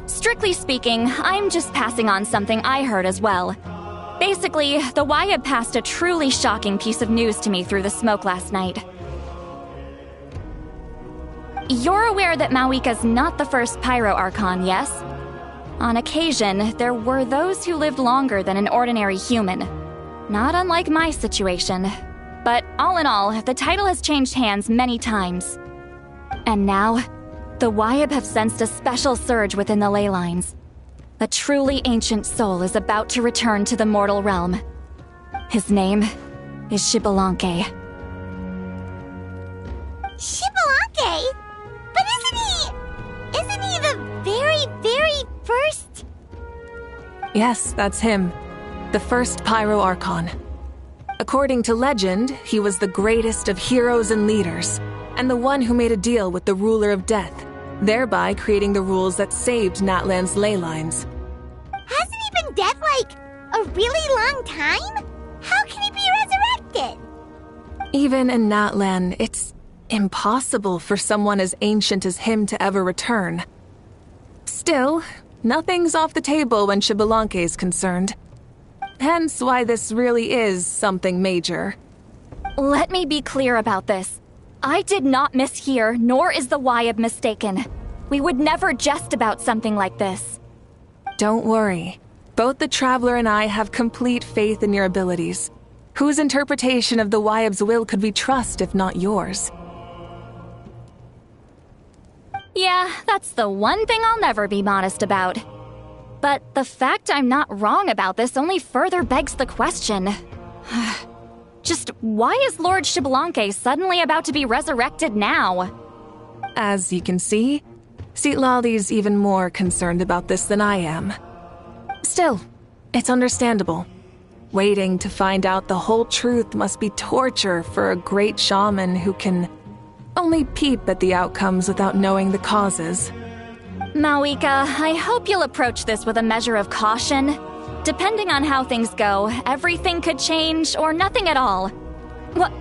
Strictly speaking, I'm just passing on something I heard as well. Basically, the Wyab passed a truly shocking piece of news to me through the smoke last night. You're aware that Mavuika's not the first Pyro Archon, yes? On occasion, there were those who lived longer than an ordinary human. Not unlike my situation. But all in all, the title has changed hands many times. And now, the Wyab have sensed a special surge within the ley lines. A truly ancient soul is about to return to the mortal realm. His name is Xbalanque. Xbalanque? But isn't he the very, very first? Yes, that's him. The first Pyro Archon. According to legend, he was the greatest of heroes and leaders, and the one who made a deal with the ruler of death, thereby creating the rules that saved Natlan's ley lines. Hasn't he been dead like a really long time? How can he be resurrected? Even in Natlan, it's impossible for someone as ancient as him to ever return. Still, nothing's off the table when Xbalanque is concerned. Hence why this really is something major. Let me be clear about this. I did not mishear, nor is the Wyab mistaken. We would never jest about something like this. Don't worry. Both the Traveler and I have complete faith in your abilities. Whose interpretation of the Wyab's will could we trust if not yours? Yeah, that's the one thing I'll never be modest about. But the fact I'm not wrong about this only further begs the question. Just why is Lord Xbalanque suddenly about to be resurrected now? As you can see, Citlali's even more concerned about this than I am. Still, it's understandable. Waiting to find out the whole truth must be torture for a great shaman who can only peep at the outcomes without knowing the causes. Mavuika, I hope you'll approach this with a measure of caution. Depending on how things go, everything could change or nothing at all. Well,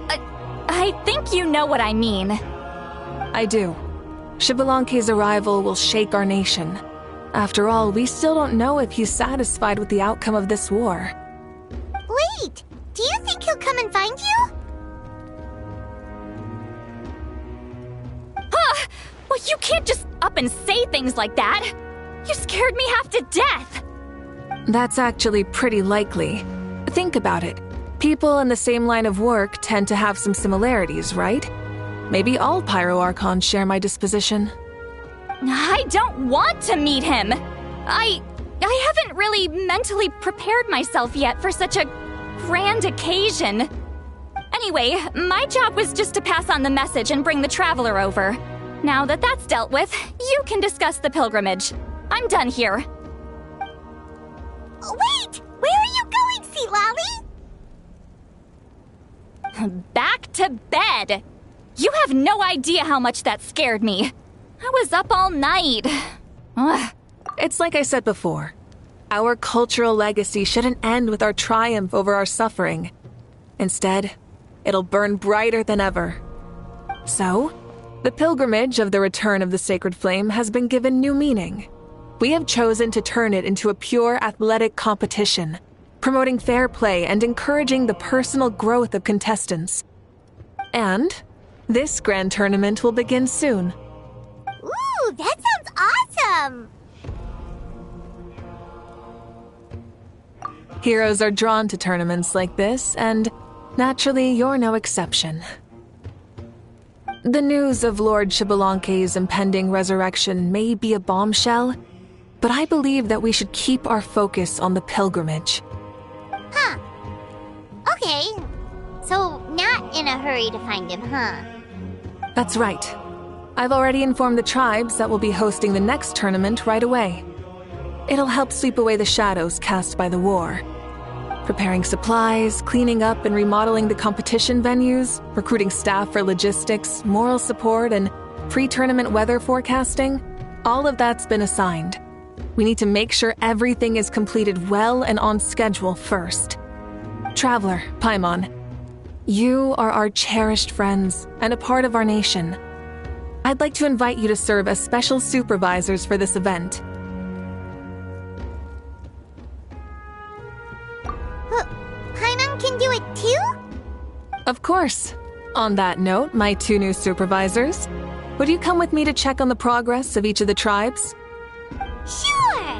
I think you know what I mean. I do. Xbalanque's arrival will shake our nation. After all, we still don't know if he's satisfied with the outcome of this war. Wait, do you think he'll come and find you? Well, you can't just up and say things like that. You scared me half to death. That's actually pretty likely. Think about it. People in the same line of work tend to have some similarities, right? Maybe all Pyro Archons share my disposition. I don't want to meet him. I haven't really mentally prepared myself yet for such a grand occasion. Anyway, my job was just to pass on the message and bring the Traveler over. Now that that's dealt with, you can discuss the pilgrimage. I'm done here. Wait! Where are you going, Citlali? Back to bed! You have no idea how much that scared me. I was up all night. Ugh. It's like I said before. Our cultural legacy shouldn't end with our triumph over our suffering. Instead, it'll burn brighter than ever. So, the pilgrimage of the return of the sacred flame has been given new meaning. We have chosen to turn it into a pure athletic competition, promoting fair play and encouraging the personal growth of contestants. And this grand tournament will begin soon. Ooh, that sounds awesome! Heroes are drawn to tournaments like this, and naturally, you're no exception. The news of Lord Xbalanque's impending resurrection may be a bombshell, but I believe that we should keep our focus on the pilgrimage. Huh. Okay. So, not in a hurry to find him, huh? That's right. I've already informed the tribes that we'll be hosting the next tournament right away. It'll help sweep away the shadows cast by the war. Preparing supplies, cleaning up and remodeling the competition venues, recruiting staff for logistics, moral support, and pre-tournament weather forecasting, all of that's been assigned. We need to make sure everything is completed well and on schedule first. Traveler, Paimon, you are our cherished friends and a part of our nation. I'd like to invite you to serve as special supervisors for this event. Paimon can do it too? Of course. On that note, my 2 new supervisors, would you come with me to check on the progress of each of the tribes? Sure!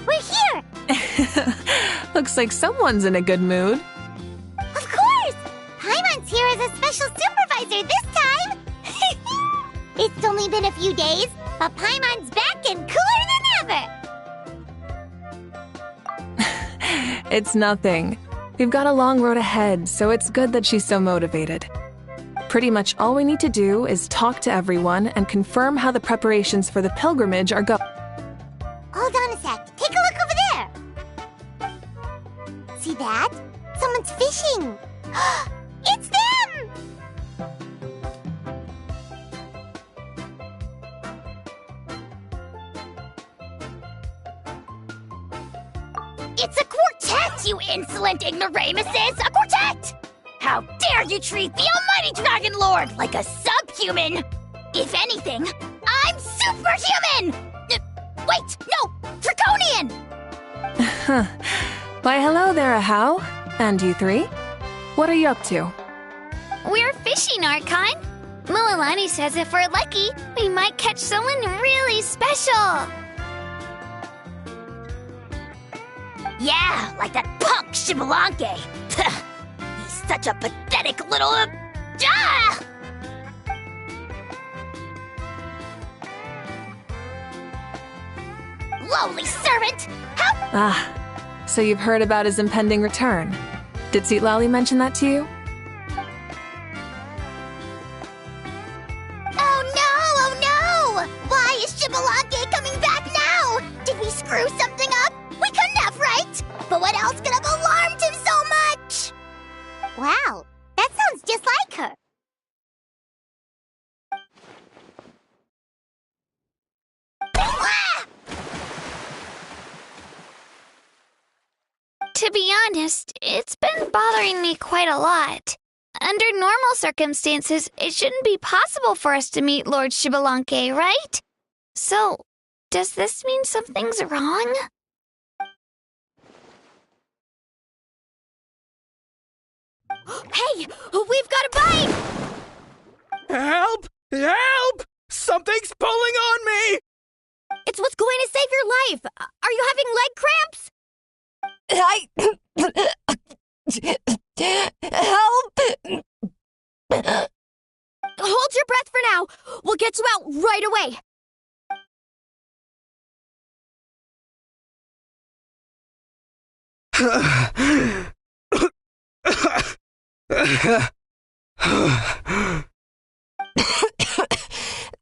We're here! Looks like someone's in a good mood. Of course! Paimon's here as a special supervisor this time! It's only been a few days, but Paimon's back and cooler than ever! It's nothing. We've got a long road ahead, so it's good that she's so motivated. Pretty much all we need to do is talk to everyone and confirm how the preparations for the pilgrimage are going. Hold on a sec. Take a look over there! See that? Someone's fishing! It's them! It's a quartet, you insolent ignoramuses! A quartet! How dare you treat the almighty Dragon Lord like a subhuman! If anything, I'm superhuman! Wait, no! Draconian! Why, hello there, Ahau. And you 3? What are you up to? We're fishing, Archon. Mulalani says if we're lucky, we might catch someone really special. Yeah, like that punk Shibalanke. He's such a pathetic little... Lowly servant! How... Ah, so you've heard about his impending return. Did Lali mention that to you? Oh no! Why is Shibalanke coming back now? Did we screw something up? We couldn't have, right? But what else could have alarmed him so much? Wow, that sounds just like her. To be honest, it's been bothering me quite a lot. Under normal circumstances, it shouldn't be possible for us to meet Lord Shibalanke, right? So, does this mean something's wrong? Hey, we've got a bite! Help! Help! Something's pulling on me! It's what's going to save your life! Are you having leg cramps? Help! Hold your breath for now. We'll get you out right away.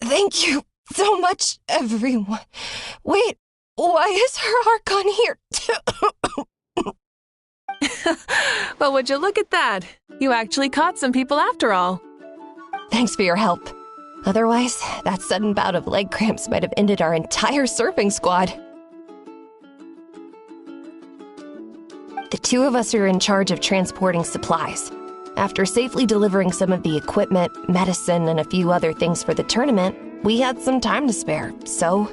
Thank you so much, everyone. Wait, why is her Archon here too? Well, would you look at that? You actually caught some people after all. Thanks for your help. Otherwise, that sudden bout of leg cramps might have ended our entire surfing squad. The two of us are in charge of transporting supplies. After safely delivering some of the equipment, medicine, and a few other things for the tournament, we had some time to spare, so...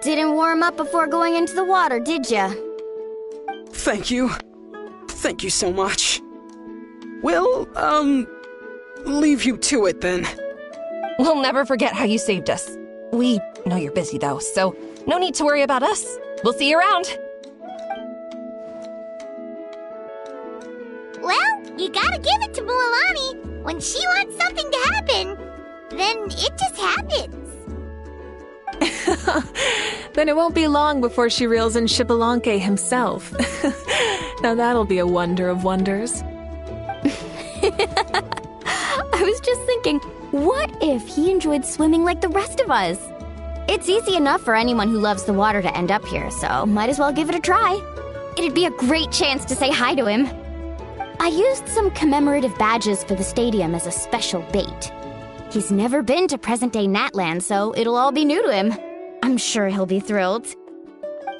Didn't warm up before going into the water, did ya? Thank you. Thank you so much. We'll, leave you to it then. We'll never forget how you saved us. We know you're busy though, so no need to worry about us. We'll see you around. Well, you gotta give it to Mualani. When she wants something to happen, then it just happens. Then it won't be long before she reels in Xbalanque himself. Now that'll be a wonder of wonders. I was just thinking, what if he enjoyed swimming like the rest of us? It's easy enough for anyone who loves the water to end up here, so might as well give it a try. It'd be a great chance to say hi to him. I used some commemorative badges for the stadium as a special bait. He's never been to present-day Natland, so it'll all be new to him. I'm sure he'll be thrilled.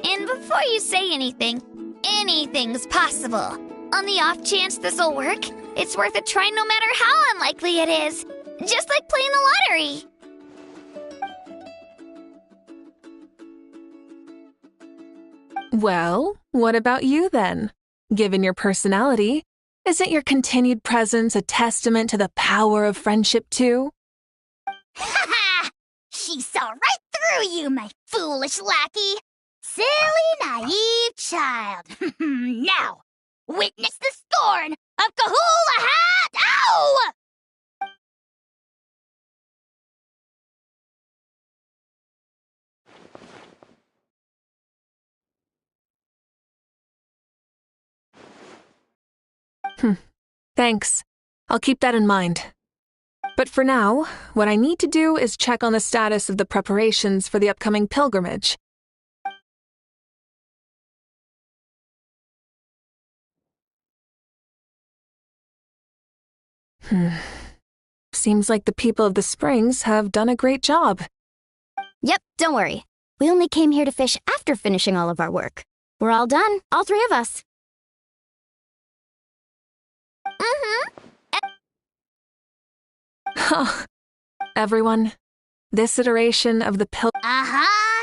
And before you say anything, anything's possible. On the off chance this'll work, it's worth a try no matter how unlikely it is. Just like playing the lottery. Well, what about you then? Given your personality, isn't your continued presence a testament to the power of friendship too? Ha ha! She saw right through you, my foolish lackey. Silly, naive child. Now, witness the scorn of Kahula Hat! Ow! Thanks. I'll keep that in mind. But for now, what I need to do is check on the status of the preparations for the upcoming pilgrimage. Seems like the people of the Springs have done a great job. Yep, don't worry. We only came here to fish after finishing all of our work. We're all done, all three of us. Everyone, this iteration of the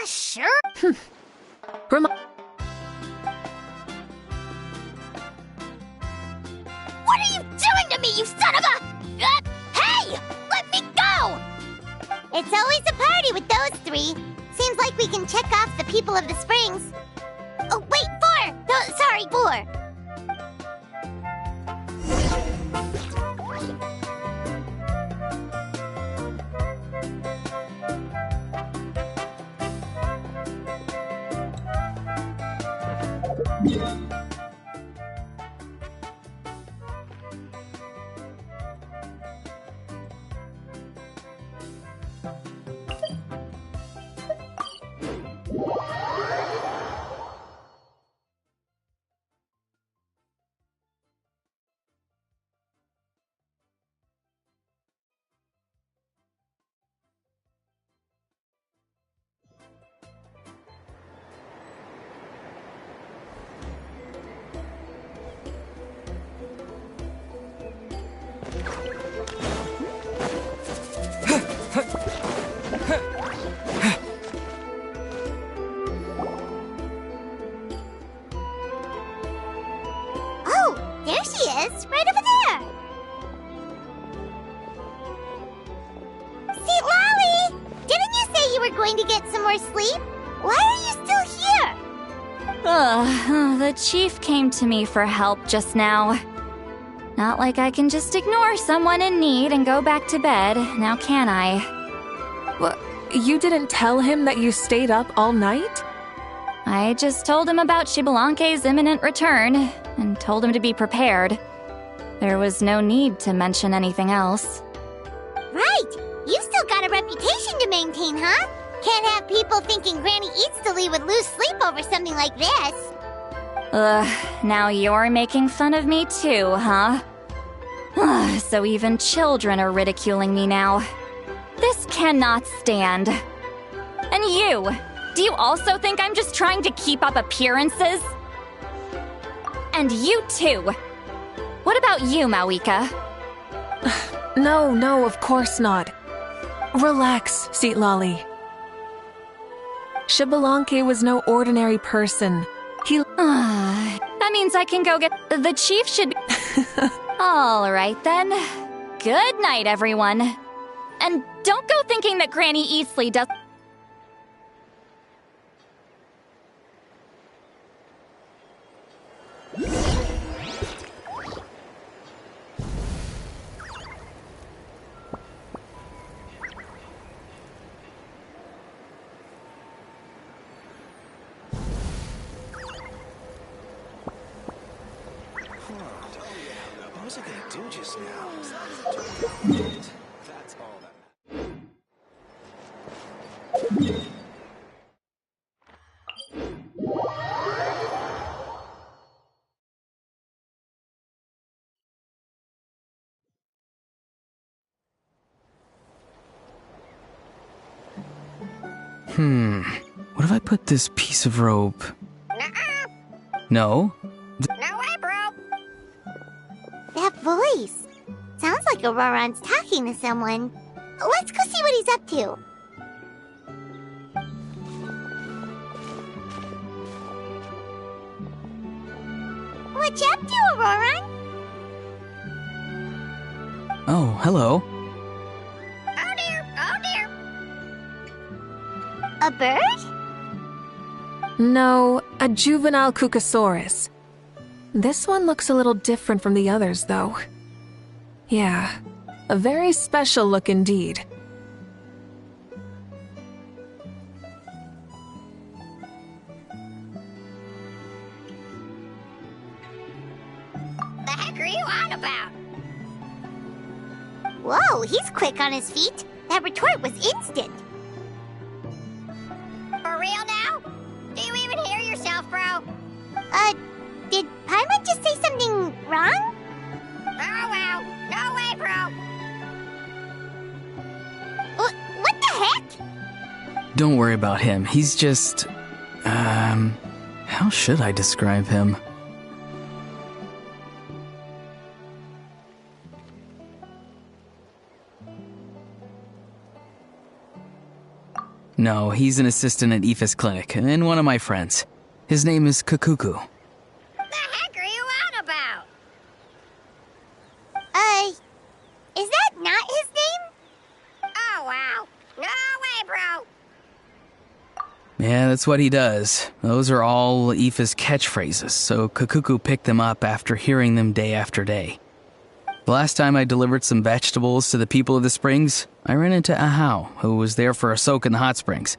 Sure. What are you doing to me, you son of a... hey! Let me go! It's always a party with those three. Seems like we can check off the people of the Springs. Oh, wait, 4! No, sorry, 4. There she is, right over there. See, Lolly, didn't you say you were going to get some more sleep? Why are you still here? The chief came to me for help just now. Not like I can just ignore someone in need and go back to bed, now can I? What, you didn't tell him that you stayed up all night? I just told him about Xbalanque's imminent return, and told him to be prepared. There was no need to mention anything else. Right! You've still got a reputation to maintain, huh? Can't have people thinking Granny Eatstily would lose sleep over something like this. Now you're making fun of me too, huh? So even children are ridiculing me now. This cannot stand. And you! Do you also think I'm just trying to keep up appearances? And you too! What about you, Mavuika? No, of course not. Relax, Seat Lolly. Xbalanque was no ordinary person. That means I can go get... The chief should be... All right, then. Good night, everyone. And don't go thinking that Granny Eastleigh does... What was I gonna do just now? That's all that What if I put this piece of rope? No? No way, bro! That voice! Sounds like Auroron's talking to someone. Let's go see what he's up to. What you up to, Auroron? Oh, hello. Oh dear, oh dear. A bird? No, a juvenile Cucasaurus. This one looks a little different from the others, though. Yeah, a very special look indeed. The heck are you on about? Whoa, he's quick on his feet. That retort was instant. For real now? Do you even hear yourself, bro? Did Paimon just say something wrong? Oh, wow. No way, bro. What the heck? Don't worry about him. He's just... how should I describe him? No, he's an assistant at Aoife's clinic, and one of my friends. His name is Kakuku. The heck are you on about? Is that not his name? Oh, wow. No way, bro. Yeah, that's what he does. Those are all Aoife's catchphrases, so Kakuku picked them up after hearing them day after day. The last time I delivered some vegetables to the people of the springs, I ran into Ahau, who was there for a soak in the hot springs.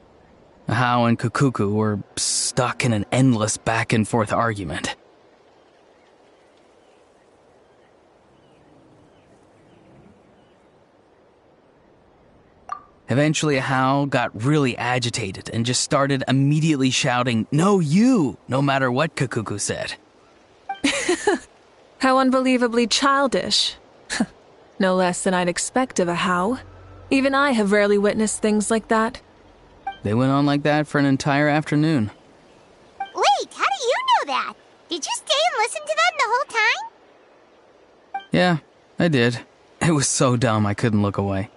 Ahau and Kakuku were stuck in an endless back-and-forth argument. Eventually, Ahau got really agitated and just started immediately shouting, "No, you!" no matter what Kakuku said. How unbelievably childish. No less than I'd expect of Ahau. Even I have rarely witnessed things like that. They went on like that for an entire afternoon. Wait, how do you know that? Did you stay and listen to them the whole time? Yeah, I did. It was so dumb I couldn't look away.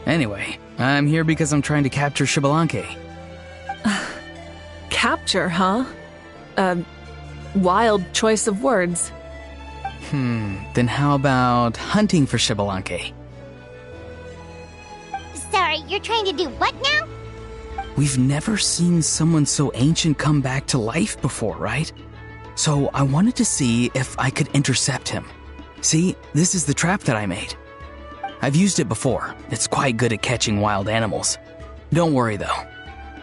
Anyway, I'm here because I'm trying to capture Xbalanque. Capture, huh? Wild choice of words. Then how about hunting for Xbalanque? Sorry, you're trying to do what now? We've never seen someone so ancient come back to life before, right? So I wanted to see if I could intercept him. See, this is the trap that I made. I've used it before. It's quite good at catching wild animals. Don't worry though.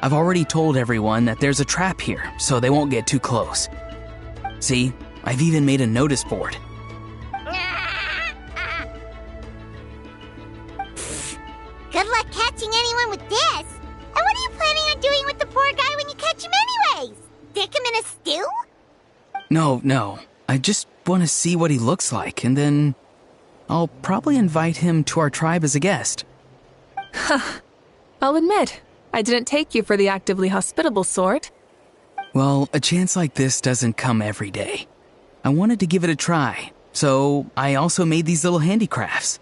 I've already told everyone that there's a trap here, so they won't get too close. See, I've even made a notice board. Good luck catching anyone with this. And what are you planning on doing with the poor guy when you catch him anyways? Stick him in a stew? No. I just want to see what he looks like, and then I'll probably invite him to our tribe as a guest. I'll admit, I didn't take you for the actively hospitable sort. Well, a chance like this doesn't come every day. I wanted to give it a try, so I also made these little handicrafts.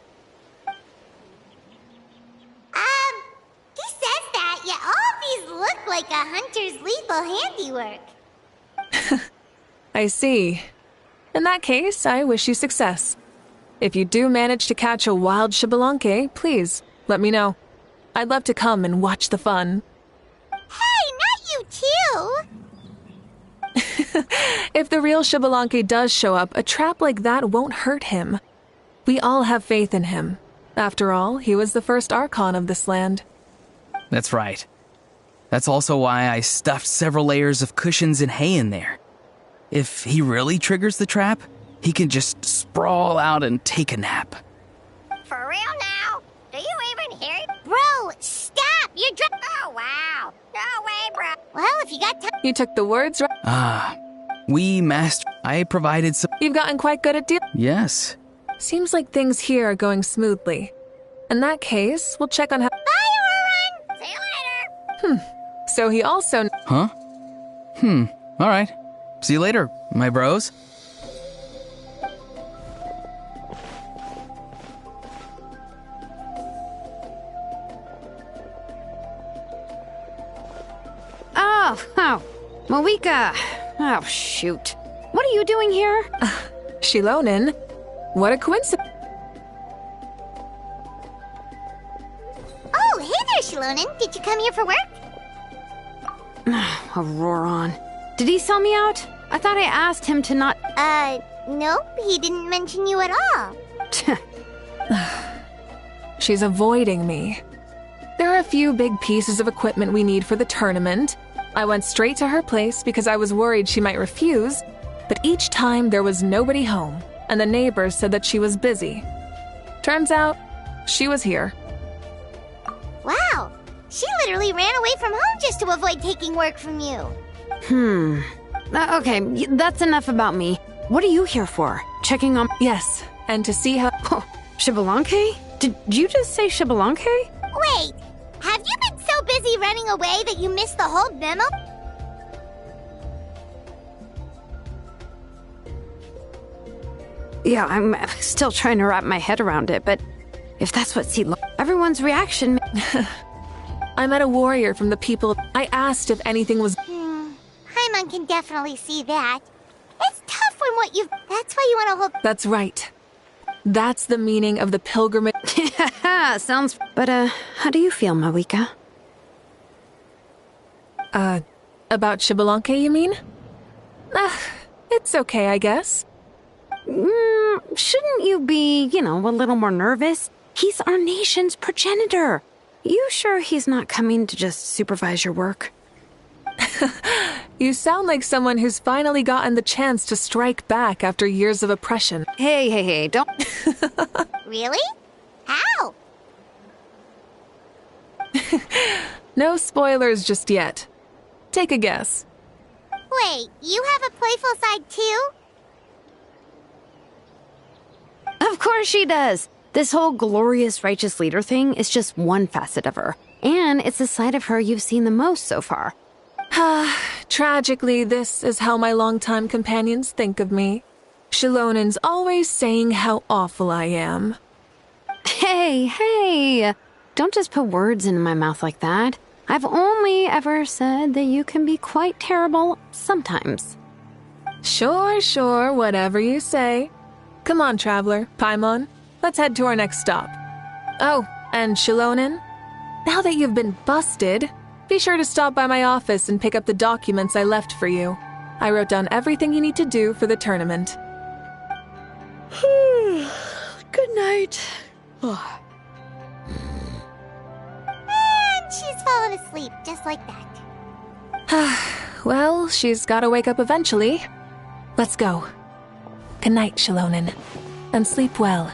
He says that, yet all of these look like a hunter's lethal handiwork. I see. In that case, I wish you success. If you do manage to catch a wild Xbalanque, please, let me know. I'd love to come and watch the fun. Hey, not you too! If the real Xbalanque does show up, a trap like that won't hurt him. We all have faith in him. After all, he was the first Archon of this land. That's right. That's also why I stuffed several layers of cushions and hay in there. If he really triggers the trap, he can just sprawl out and take a nap. For real now? Do you even hear it? Bro, stop! You're Oh, wow. No way, bro. Well, if you got time... You took the words right. I provided some... You've gotten quite good at Yes. Seems like things here are going smoothly. In that case, we'll check on how... Bye, Auroran! See you later! So he also... Huh? Alright. See you later, my bros. Oh, Mavuika. Oh, shoot. What are you doing here? Shilonen? What a coincidence. Oh, hey there, Shilonen. Did you come here for work? Auroran. Did he sell me out? I thought I asked him to not... Nope. He didn't mention you at all. She's avoiding me. There are a few big pieces of equipment we need for the tournament. I went straight to her place because I was worried she might refuse, but each time there was nobody home, and the neighbors said that she was busy. Turns out, she was here. Wow. She literally ran away from home just to avoid taking work from you. Okay, that's enough about me. What are you here for? Checking on... Yes, and to see how... Oh, Xbalanque? Did you just say Xbalanque? Wait, have you been so busy running away that you missed the whole memo? Yeah, I'm still trying to wrap my head around it, but if that's what everyone's reaction... I met a warrior from the people. I asked if anything was... Paimon can definitely see that. It's tough when what you've... That's why you want to hold... That's right. That's the meaning of the pilgrimage. Sounds... But, how do you feel, Mavuika? About Xbalanque, you mean? It's okay, I guess. Shouldn't you be, a little more nervous? He's our nation's progenitor. You sure he's not coming to just supervise your work? You sound like someone who's finally gotten the chance to strike back after years of oppression. Hey, don't... Really? How? No spoilers just yet. Take a guess. Wait, you have a playful side too? Of course she does. This whole glorious righteous leader thing is just one facet of her. And it's the side of her you've seen the most so far. Tragically, this is how my longtime companions think of me. Shilonen's always saying how awful I am. Hey, don't just put words into my mouth like that. I've only ever said that you can be quite terrible sometimes. Sure, whatever you say. Come on, traveler, Paimon. Let's head to our next stop. Oh, and Shilonen, now that you've been busted, be sure to stop by my office and pick up the documents I left for you. I wrote down everything you need to do for the tournament. Good night. fallen asleep, just like that. Well, she's gotta wake up eventually. Let's go. Good night, Shilonen. And sleep well.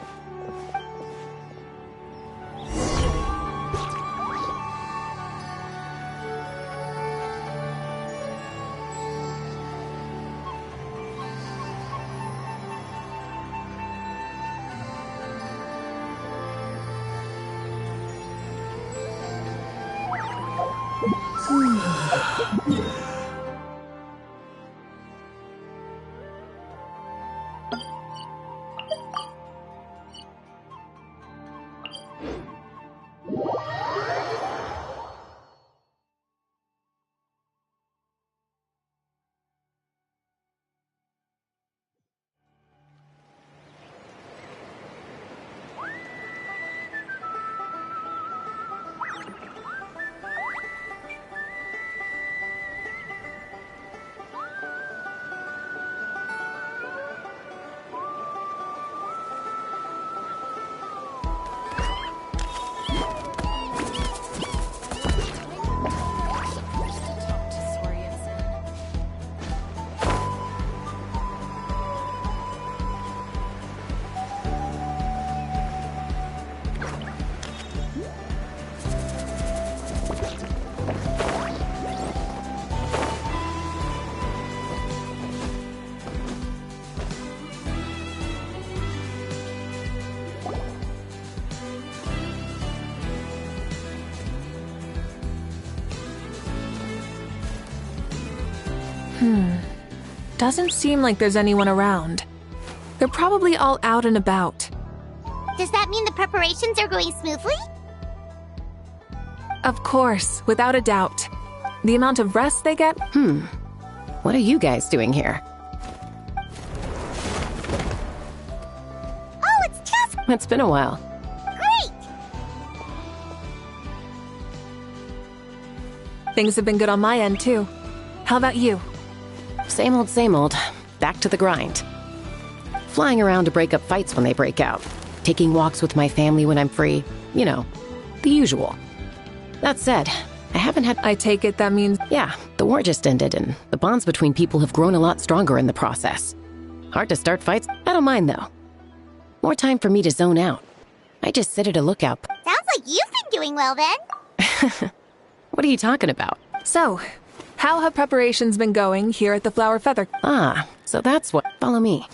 Doesn't seem like there's anyone around. They're probably all out and about. Does that mean the preparations are going smoothly? Of course, without a doubt. The amount of rest they get? What are you guys doing here? Oh, it's just It's been a while. great! Things have been good on my end, too. How about you? Same old, same old. Back to the grind. Flying around to break up fights when they break out. Taking walks with my family when I'm free. You know, the usual. That said, I haven't had... I take it that means... Yeah, the war just ended, and the bonds between people have grown a lot stronger in the process. Hard to start fights. I don't mind, though. More time for me to zone out. I just sit at a lookout. Sounds like you've been doing well then. What are you talking about? So, how have preparations been going here at the Flower Feather? Ah, so that's what... Follow me.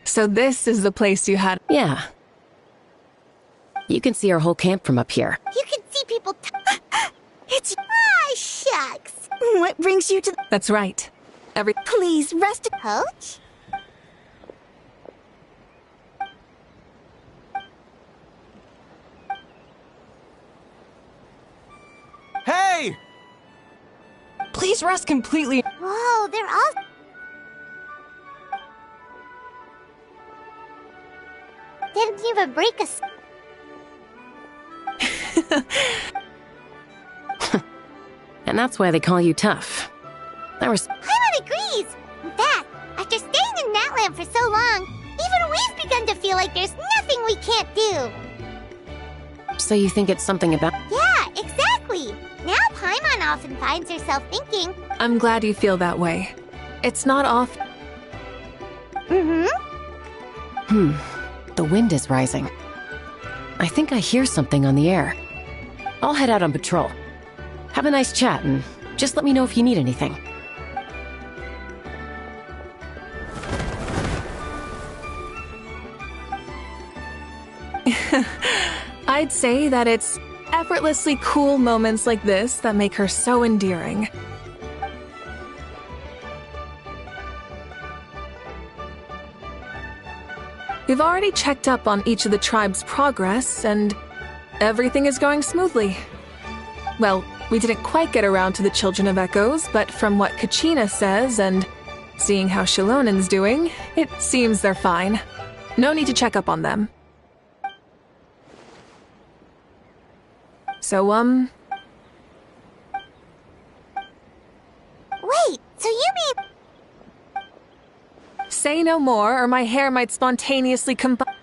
So this is the place you had... Yeah. You can see our whole camp from up here. You can see people It's... Ah, shucks. What brings you to... That's right. Please, rest... Coach? Hey! Please rest completely. Whoa, they're all... Didn't even break us. And that's why they call you tough. Paimon agrees! In fact, after staying in Natland for so long, even we've begun to feel like there's nothing we can't do. So you think it's something about... Yeah, exactly! Now Paimon often finds herself thinking... I'm glad you feel that way. It's not off... The wind is rising. I think I hear something on the air. I'll head out on patrol. Have a nice chat, and just let me know if you need anything. I'd say that it's effortlessly cool moments like this that make her so endearing. We've already checked up on each of the tribe's progress, and everything is going smoothly. Well, we didn't quite get around to the Children of Echoes, but from what Kachina says and seeing how Shilonen's doing, it seems they're fine. No need to check up on them. So, Wait, so you mean... Say no more, or my hair might spontaneously combine.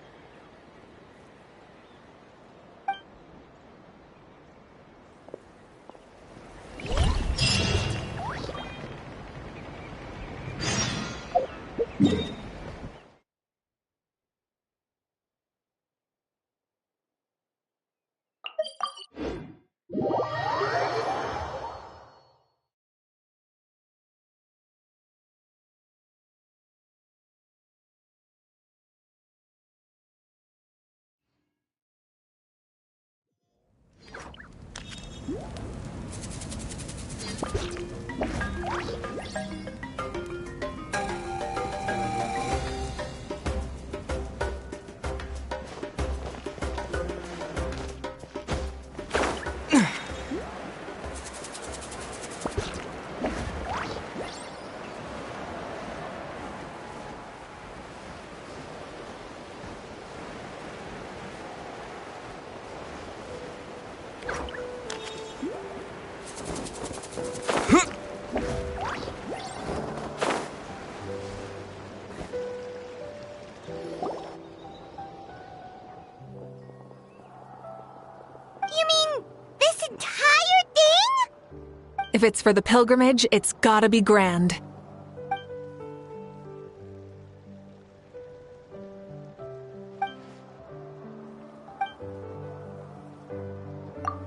If it's for the pilgrimage, it's gotta be grand.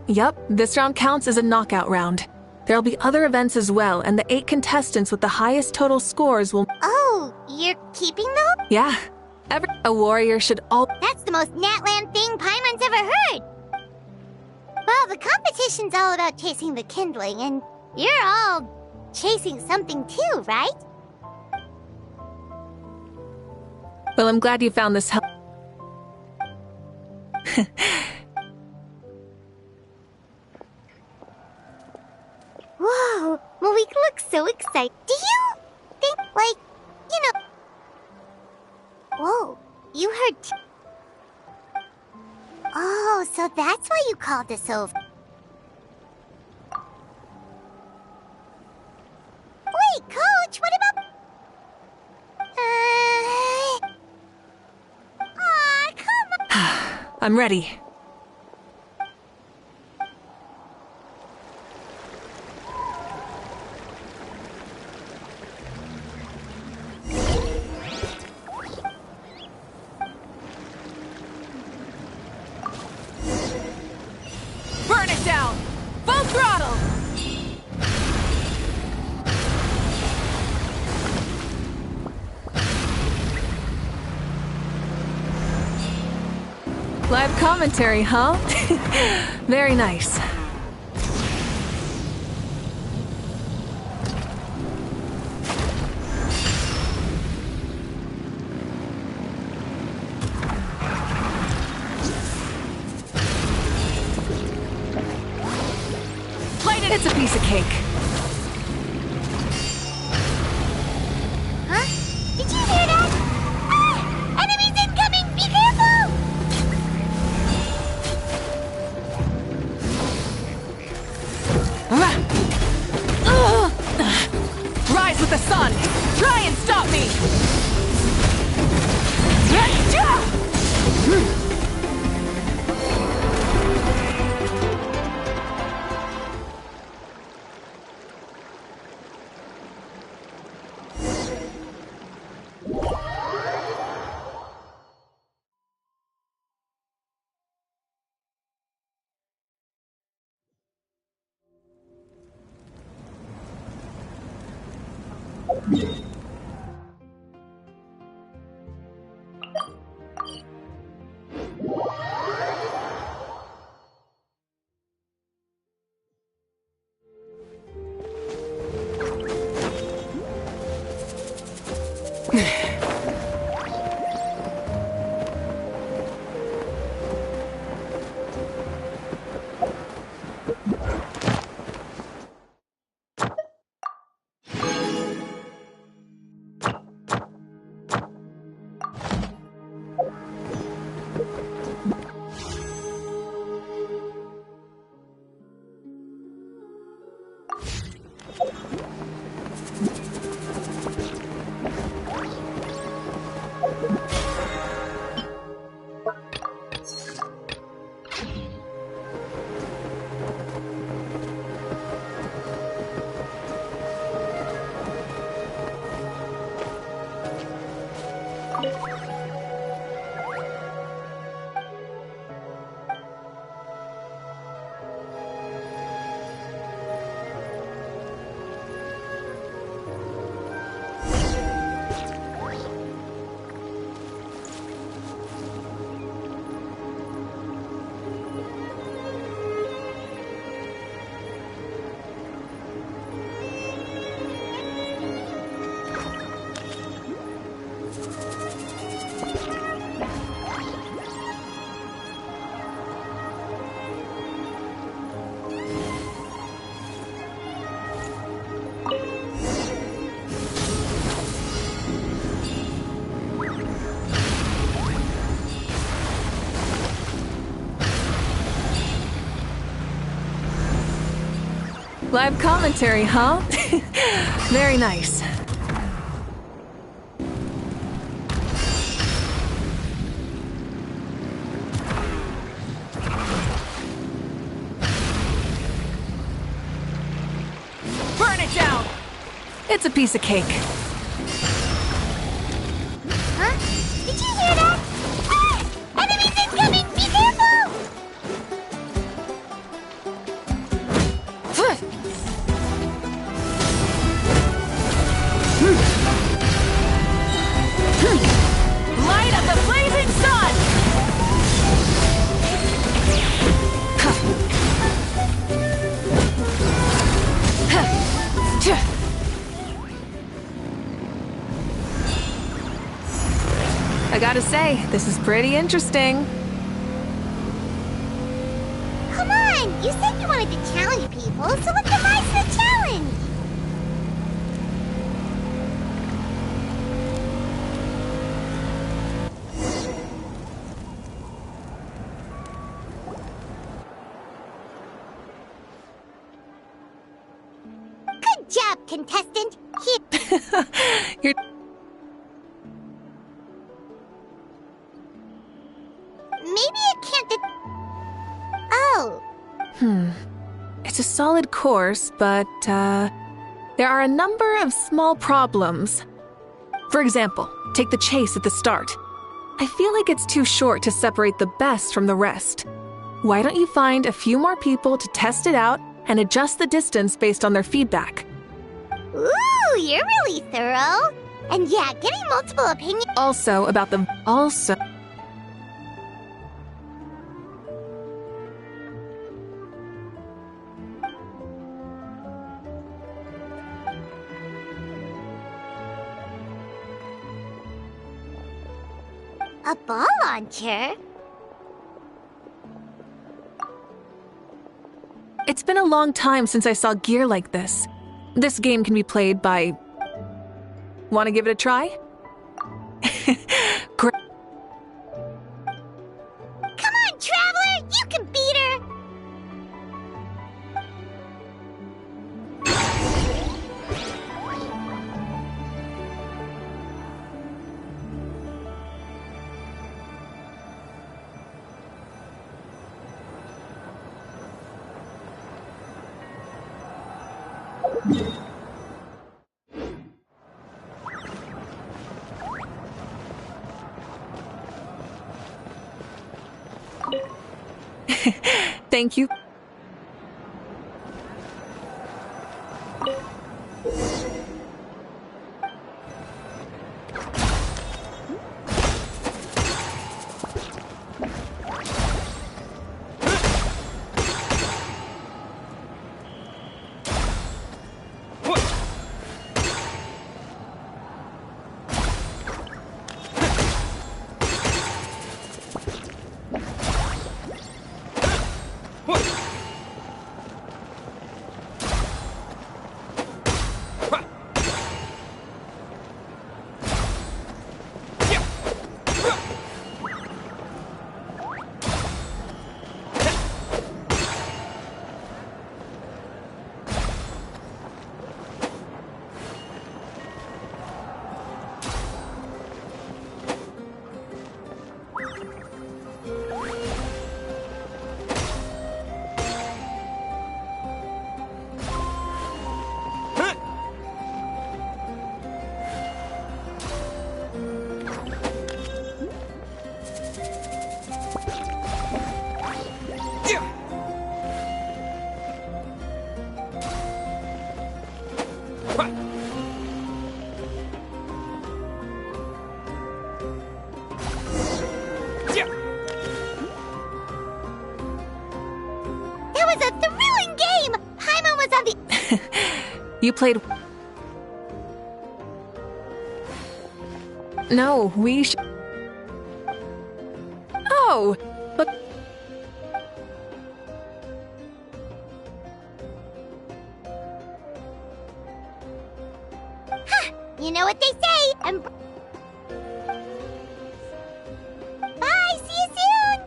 Yup, this round counts as a knockout round. There'll be other events as well, and the 8 contestants with the highest total scores will— Oh, you're keeping them? Yeah. A warrior should all— That's the most Natland thing Paimon's ever heard! Well, the competition's all about chasing the kindling, and you're all chasing something too, right? Well, I'm glad you found this help. Whoa, Mavuika looks so excited. Do you think, like, you know... Whoa, you heard... Oh, so that's why you called us over. Wait, Coach, what about... Aw, come on. I'm ready. Burn it down! Full throttle! Live commentary, huh? Very nice. It's a piece of cake. Huh? Did you hear that? Ah! Enemies incoming! Be careful! Rise with the sun! Try and stop me! Live commentary, huh? Very nice. Burn it down! It's a piece of cake. Huh? Did you hear that? Ah! Enemies incoming! Be careful! Light of the blazing sun! I gotta say, this is pretty interesting. Come on! You said you wanted to challenge people, so let's devise the challenge! Good job, contestant! Here. You're Maybe it can't Oh. It's a solid course, but, there are a number of small problems. For example, take the chase at the start. I feel like it's too short to separate the best from the rest. Why don't you find a few more people to test it out and adjust the distance based on their feedback? Ooh, you're really thorough. And yeah, getting multiple opinions. Also, about the... Also... A ball launcher? It's been a long time since I saw gear like this. This game can be played by... Want to give it a try? Great. Come on, Traveler! You can beat her! Thank you. You played... No, we sh... Oh, but... You know what they say, Bye, see you soon!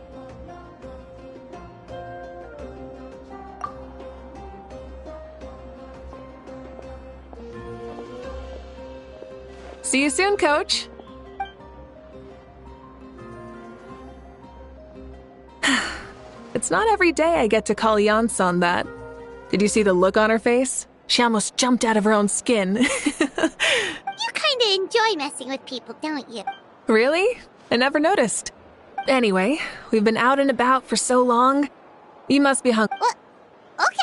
See you soon, Coach. It's not every day I get to call Yansan that. Did you see the look on her face? She almost jumped out of her own skin. You kinda enjoy messing with people, don't you? Really? I never noticed. Anyway, we've been out and about for so long. You must be hungry. Well, okay,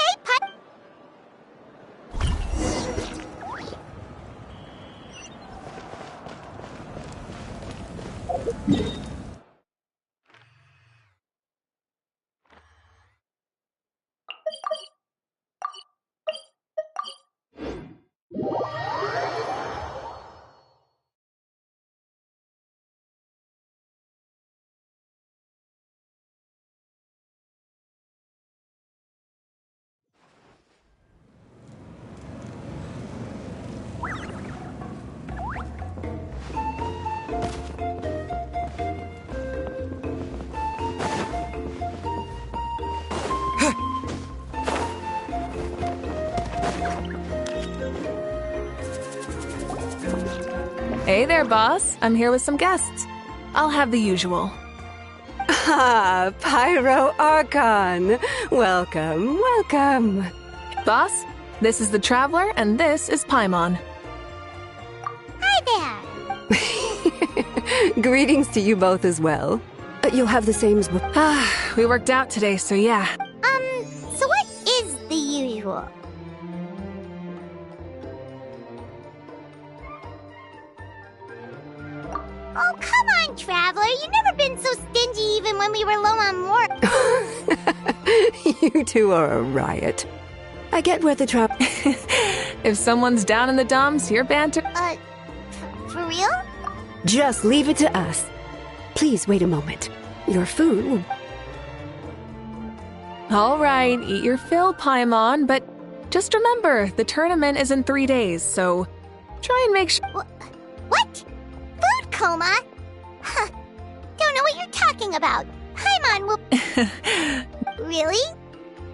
Hey there, boss. I'm here with some guests. I'll have the usual. Ah, Pyro Archon. Welcome, welcome. Boss, this is the Traveler, and this is Paimon. hi there. Greetings to you both as well. You'll have the same as We worked out today, so yeah. So what is the usual? Oh, come on, Traveler. You've never been so stingy even when we were low on work. You two are a riot. I get where the trap... If someone's down in the dumps, your banter... For real? Just leave it to us. Please wait a moment. Your food will... All right, eat your fill, Paimon, but just remember, the tournament is in 3 days, so try and make sure... What? Food coma? Huh. Don't know what you're talking about. Paimon will... Really?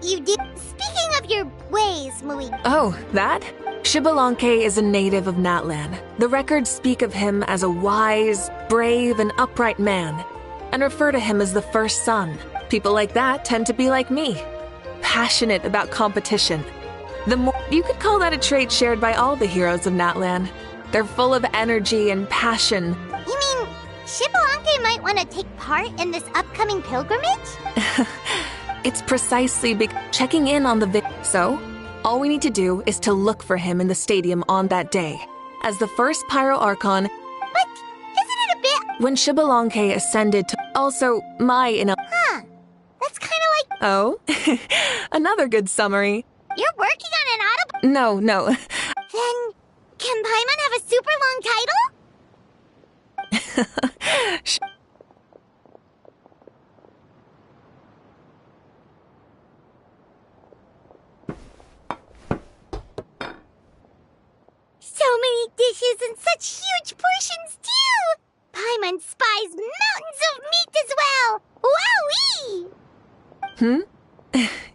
You do... Speaking of your ways, Mavuika... Oh, that? Shibalanke is a native of Natlan. The records speak of him as a wise, brave, and upright man, and refer to him as the first son. People like that tend to be like me, passionate about competition. You could call that a trait shared by all the heroes of Natlan. They're full of energy and passion. You mean Shibalanke might want to take part in this upcoming pilgrimage? It's precisely checking in on the So, all we need to do is to look for him in the stadium on that day. As the first Pyro Archon... But isn't it a bit... When Shibalanke ascended to... Also, Huh. That's kind of like... Oh? Another good summary. You're working on an auto... No. Then, can Paimon have a super long title? So many dishes and such huge portions, too! Paimon spies mountains of meat as well! Wowee!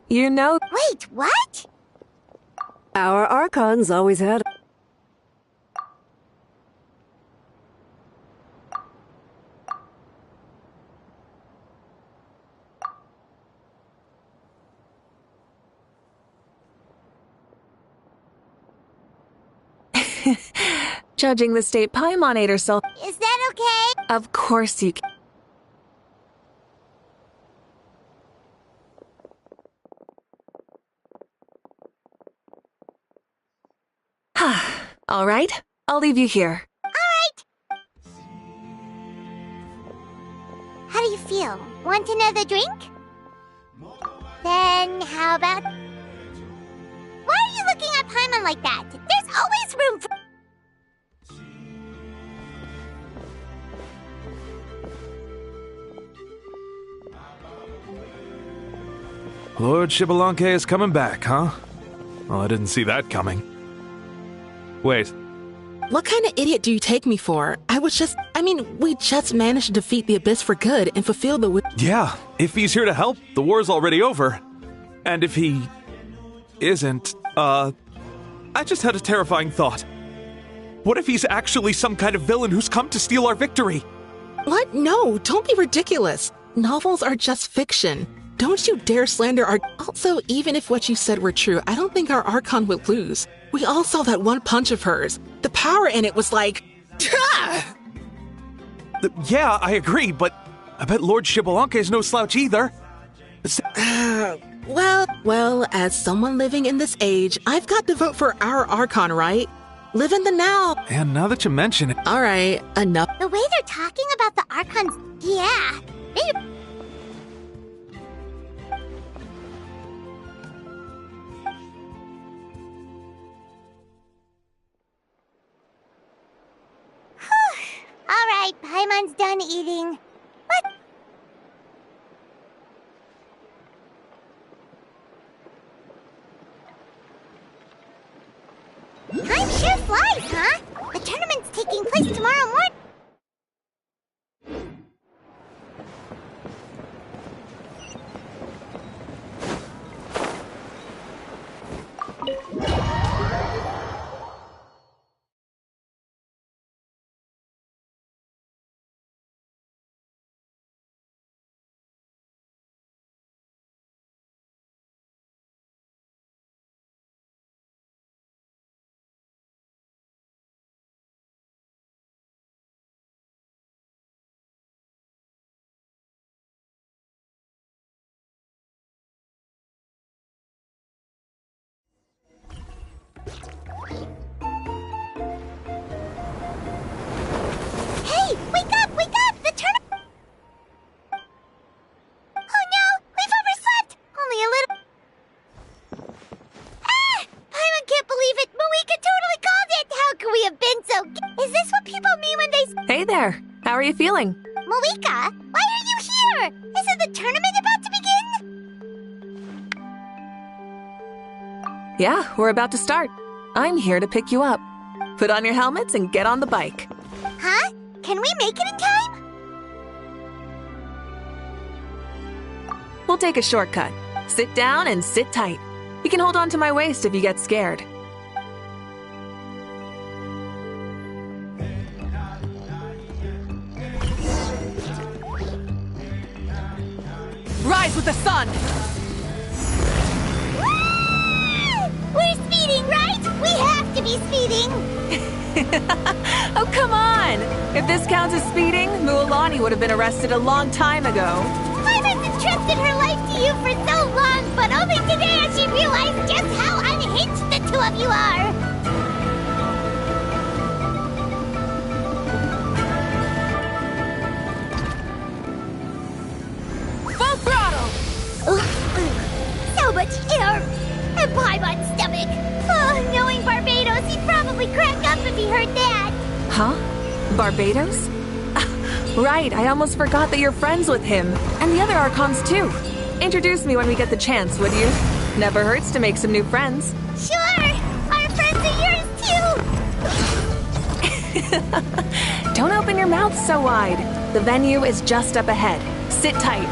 You know... Wait, what? Our Archons always had... Judging the state Paimon ate herself... Is that okay? Of course you can. All right, I'll leave you here. All right. How do you feel? Want another drink? Then how about... Why are you looking at Paimon like that? There's always room for... Lord Shibalanke is coming back, huh? Oh, I didn't see that coming. Wait. What kind of idiot do you take me for? We just managed to defeat the Abyss for good and fulfill the... Yeah, if he's here to help, the war's already over. And if he... isn't, I just had a terrifying thought. What if he's actually some kind of villain who's come to steal our victory? What? No, don't be ridiculous. Novels are just fiction. Don't you dare slander our... Also, even if what you said were true, I don't think our Archon would lose. We all saw that one punch of hers. The power in it was like... Yeah, I agree, but I bet Lord Xbalanque is no slouch either. Well, as someone living in this age, I've got to vote for our Archon, right? Live in the now. And now that you mention it... All right, enough. The way they're talking about the Archons, yeah. All right, Paimon's done eating. What? Time sure flies, huh? The tournament's taking place tomorrow morning. Hey, wake up! The tournament... Oh no, we've overslept! Only a little... Ah! Paimon can't believe it! Mavuika totally called it! How could we have been so... Is this what people mean when they... Hey there. How are you feeling? Mavuika, why are you here? Isn't the tournament about to begin? Yeah, we're about to start. I'm here to pick you up. Put on your helmets and get on the bike. Huh? Can we make it in time? We'll take a shortcut. Sit down and sit tight. You can hold on to my waist if you get scared. Rise with the sun! We're speeding, right? We have to be speeding! Oh, come on! If this counts as speeding, Mualani would have been arrested a long time ago. Paimon's entrusted her life to you for so long, but only today has she realized just how unhinged the two of you are! Full throttle! So much air! And Paimon's stomach! Oh, knowing Barbados, he'd probably crack up if he heard that! Huh? Barbados? Right, I almost forgot that you're friends with him. And the other Archons, too. Introduce me when we get the chance, would you? Never hurts to make some new friends. Sure! Our friends are yours, too! Don't open your mouth so wide. The venue is just up ahead. Sit tight.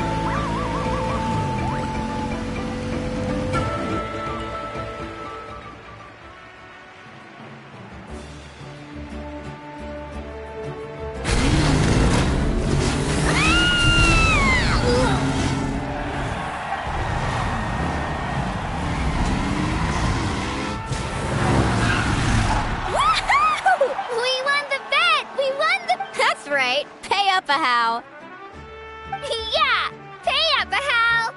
Yeah! Pay up, Hal!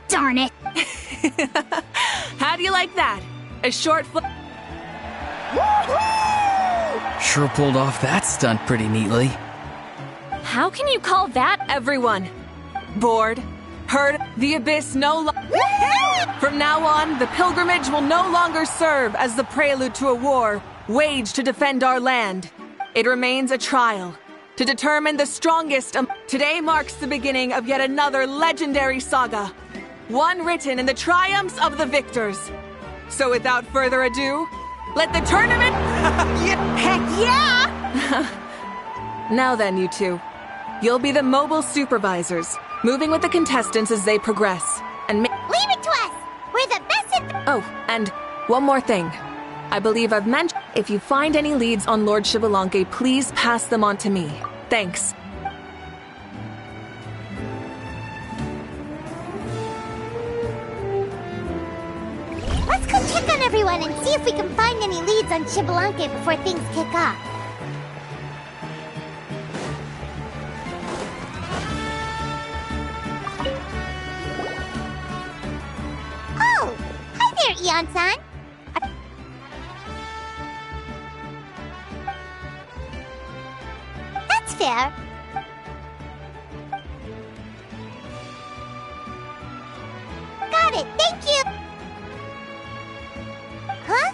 Darn it! How do you like that? A short flip. Sure pulled off that stunt pretty neatly. How can you call that everyone? Bored? Heard? The Abyss From now on, the pilgrimage will no longer serve as the prelude to a war waged to defend our land. It remains a trial to determine the strongest. Today marks the beginning of yet another legendary saga, one written in the triumphs of the victors. So without further ado, let the tournament... Heck yeah! Now then, you two. You'll be the mobile supervisors, moving with the contestants as they progress. And leave it to us! We're the best at... Oh, and one more thing. I believe I've mentioned. If you find any leads on Lord Xbalanque, please pass them on to me. Thanks. Let's go check on everyone and see if we can find any leads on Xbalanque before things kick off. Oh! Hi there, Eon-san! That's fair. Got it, thank you! Huh?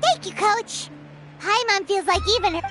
Thank you, Coach. Paimon feels like even her...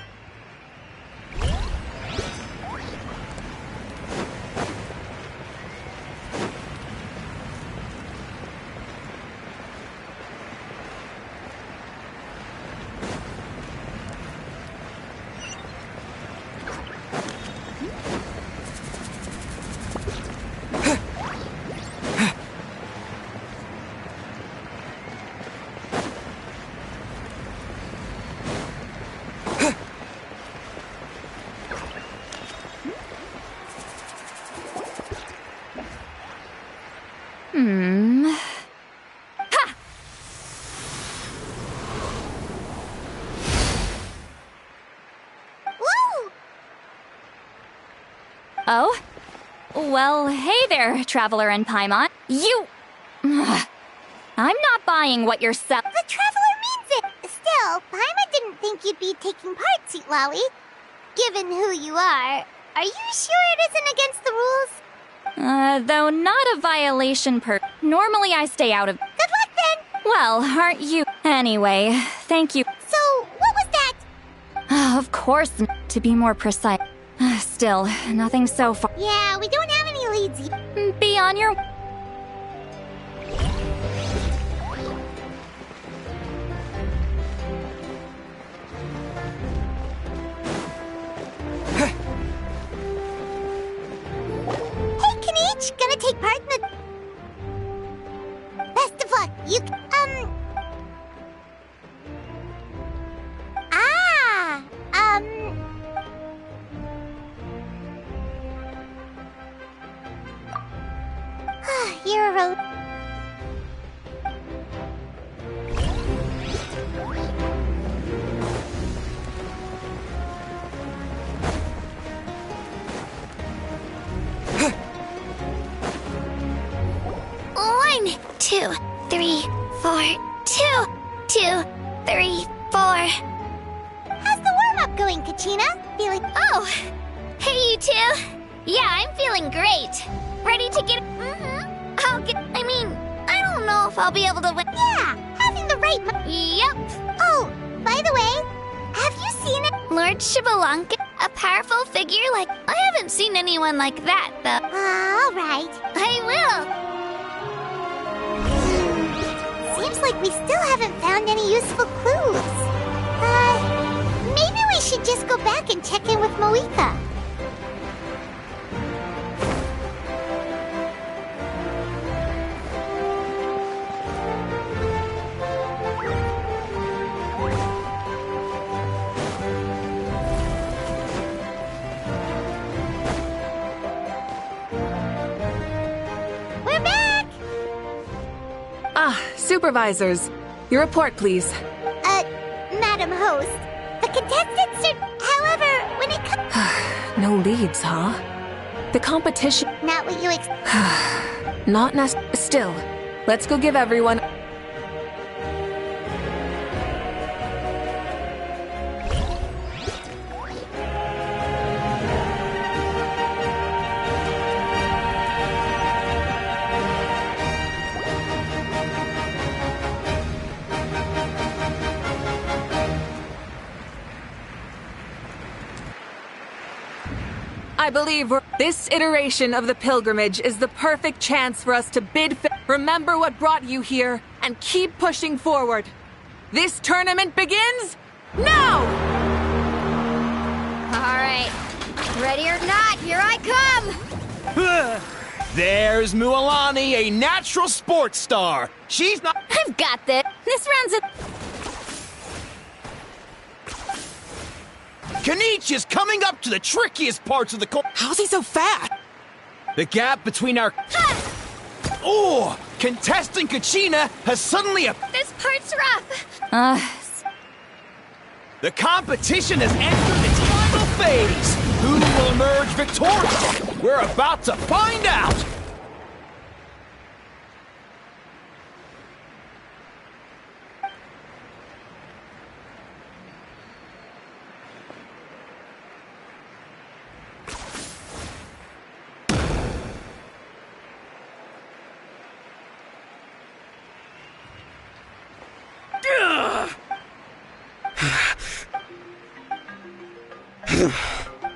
Oh? Well, hey there, Traveler and Paimon. You... I'm not buying what you're selling. The Traveler means it! Still, Paimon didn't think you'd be taking part, Sweet Lolly. Given who you are you sure it isn't against the rules? Though not a violation per... Normally I stay out of... Good luck then! Well, aren't you... Anyway, thank you. So, what was that? Of course, to be more precise. Still, nothing so far. Yeah, we don't have any leads. Be on your... Hey, Kenichi, gonna take part in the... Best of luck. You... You're a road. One, 2, 3, 4. 2, 2, 3, 4. How's the warm-up going, Kachina? Feeling... Oh! Hey, you two! Yeah, I'm feeling great. Ready to get... I don't know if I'll be able to win. Yeah, having the right... Yep. Oh, by the way, have you seen it? Lord Xbalanque, a powerful figure like... I haven't seen anyone like that, though. All right. I will. Seems like we still haven't found any useful clues. Maybe we should just go back and check in with Mavuika. Supervisors, your report, please. Madam Host, the contestants are... However, when it comes... No leads, huh? The competition... Not what you expect. Not Still, let's go give everyone... I believe this iteration of the pilgrimage is the perfect chance for us to bid... Remember what brought you here, and keep pushing forward. This tournament begins now! Alright. Ready or not, here I come! There's Mualani, a natural sports star. She's not. I've got this. This round's a. Kanich is coming up to the trickiest parts of the course. How's he so fast? The gap between our. Oh! Contestant Kachina has suddenly. This part's rough. The competition has entered its final phase. Who will emerge victorious? We're about to find out.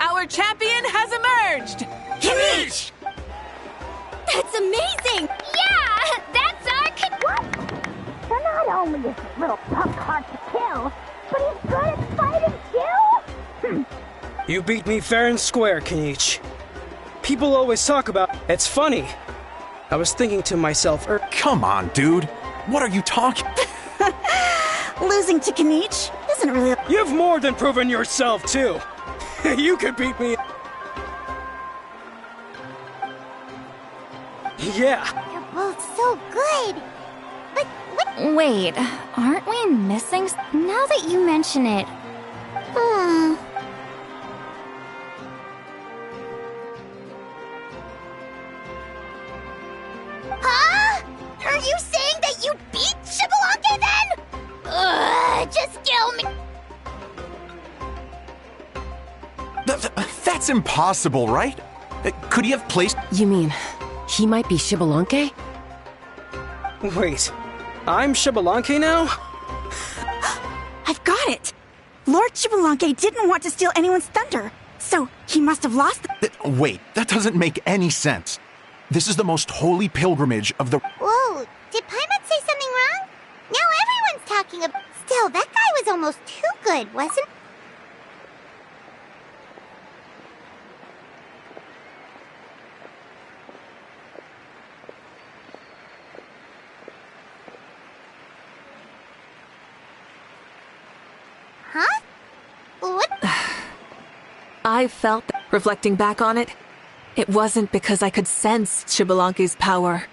Our champion has emerged! Kanich! That's amazing! Yeah! That's our What? So not only is this little punk hard to kill, but he's good at fighting too? You beat me fair and square, Kanich. People always talk about it's funny. I was thinking to myself, Come on, dude. What are you talking? Losing to Kanich isn't really. You've more than proven yourself, too. You could beat me. Yeah. You're both so good. But what? Wait, aren't we missing? Now that you mention it. Huh? Are you saying that you beat Shibalanke then? Just kill me. That's impossible, right? Could he have placed... You mean, he might be Shibalanke? Wait, I'm Shibalanke now? I've got it! Lord Shibalanke didn't want to steal anyone's thunder, so he must have lost Wait, that doesn't make any sense. This is the most holy pilgrimage of the... Whoa, did Paimon say something wrong? Now everyone's talking about... Still, that guy was almost too good, wasn't... Huh? What? I felt that, reflecting back on it, it wasn't because I could sense Shibalanke's power,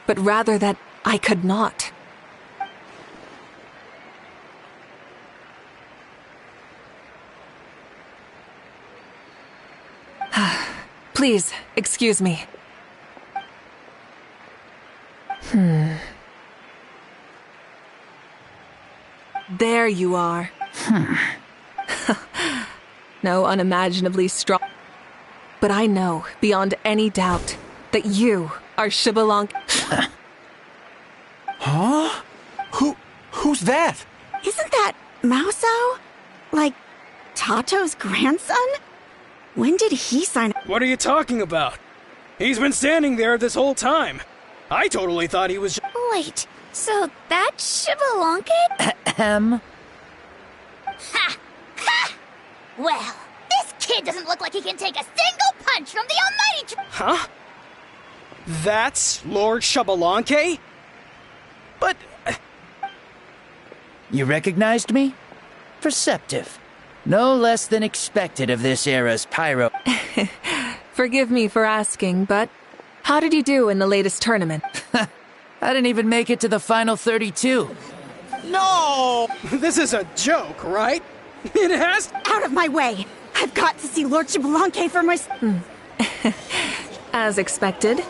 but rather that I could not. Please, excuse me. There you are. No unimaginably strong. But I know, beyond any doubt, that you are Shibalanke. Huh? Who's that? Isn't that Mauso? Like, Tato's grandson? When did he sign up? What are you talking about? He's been standing there this whole time. I totally thought he was. Wait, so that's Shibalanke? Ahem. Ha! Ha! Well, this kid doesn't look like he can take a single punch from the almighty... Huh? That's Lord Shibalanke? But... You recognized me? Perceptive. No less than expected of this era's pyro. Forgive me for asking, but how did you do in the latest tournament? I didn't even make it to the final 32. No! This is a joke, right? It has... Out of my way! I've got to see Lord Shibalanke for myself. As expected.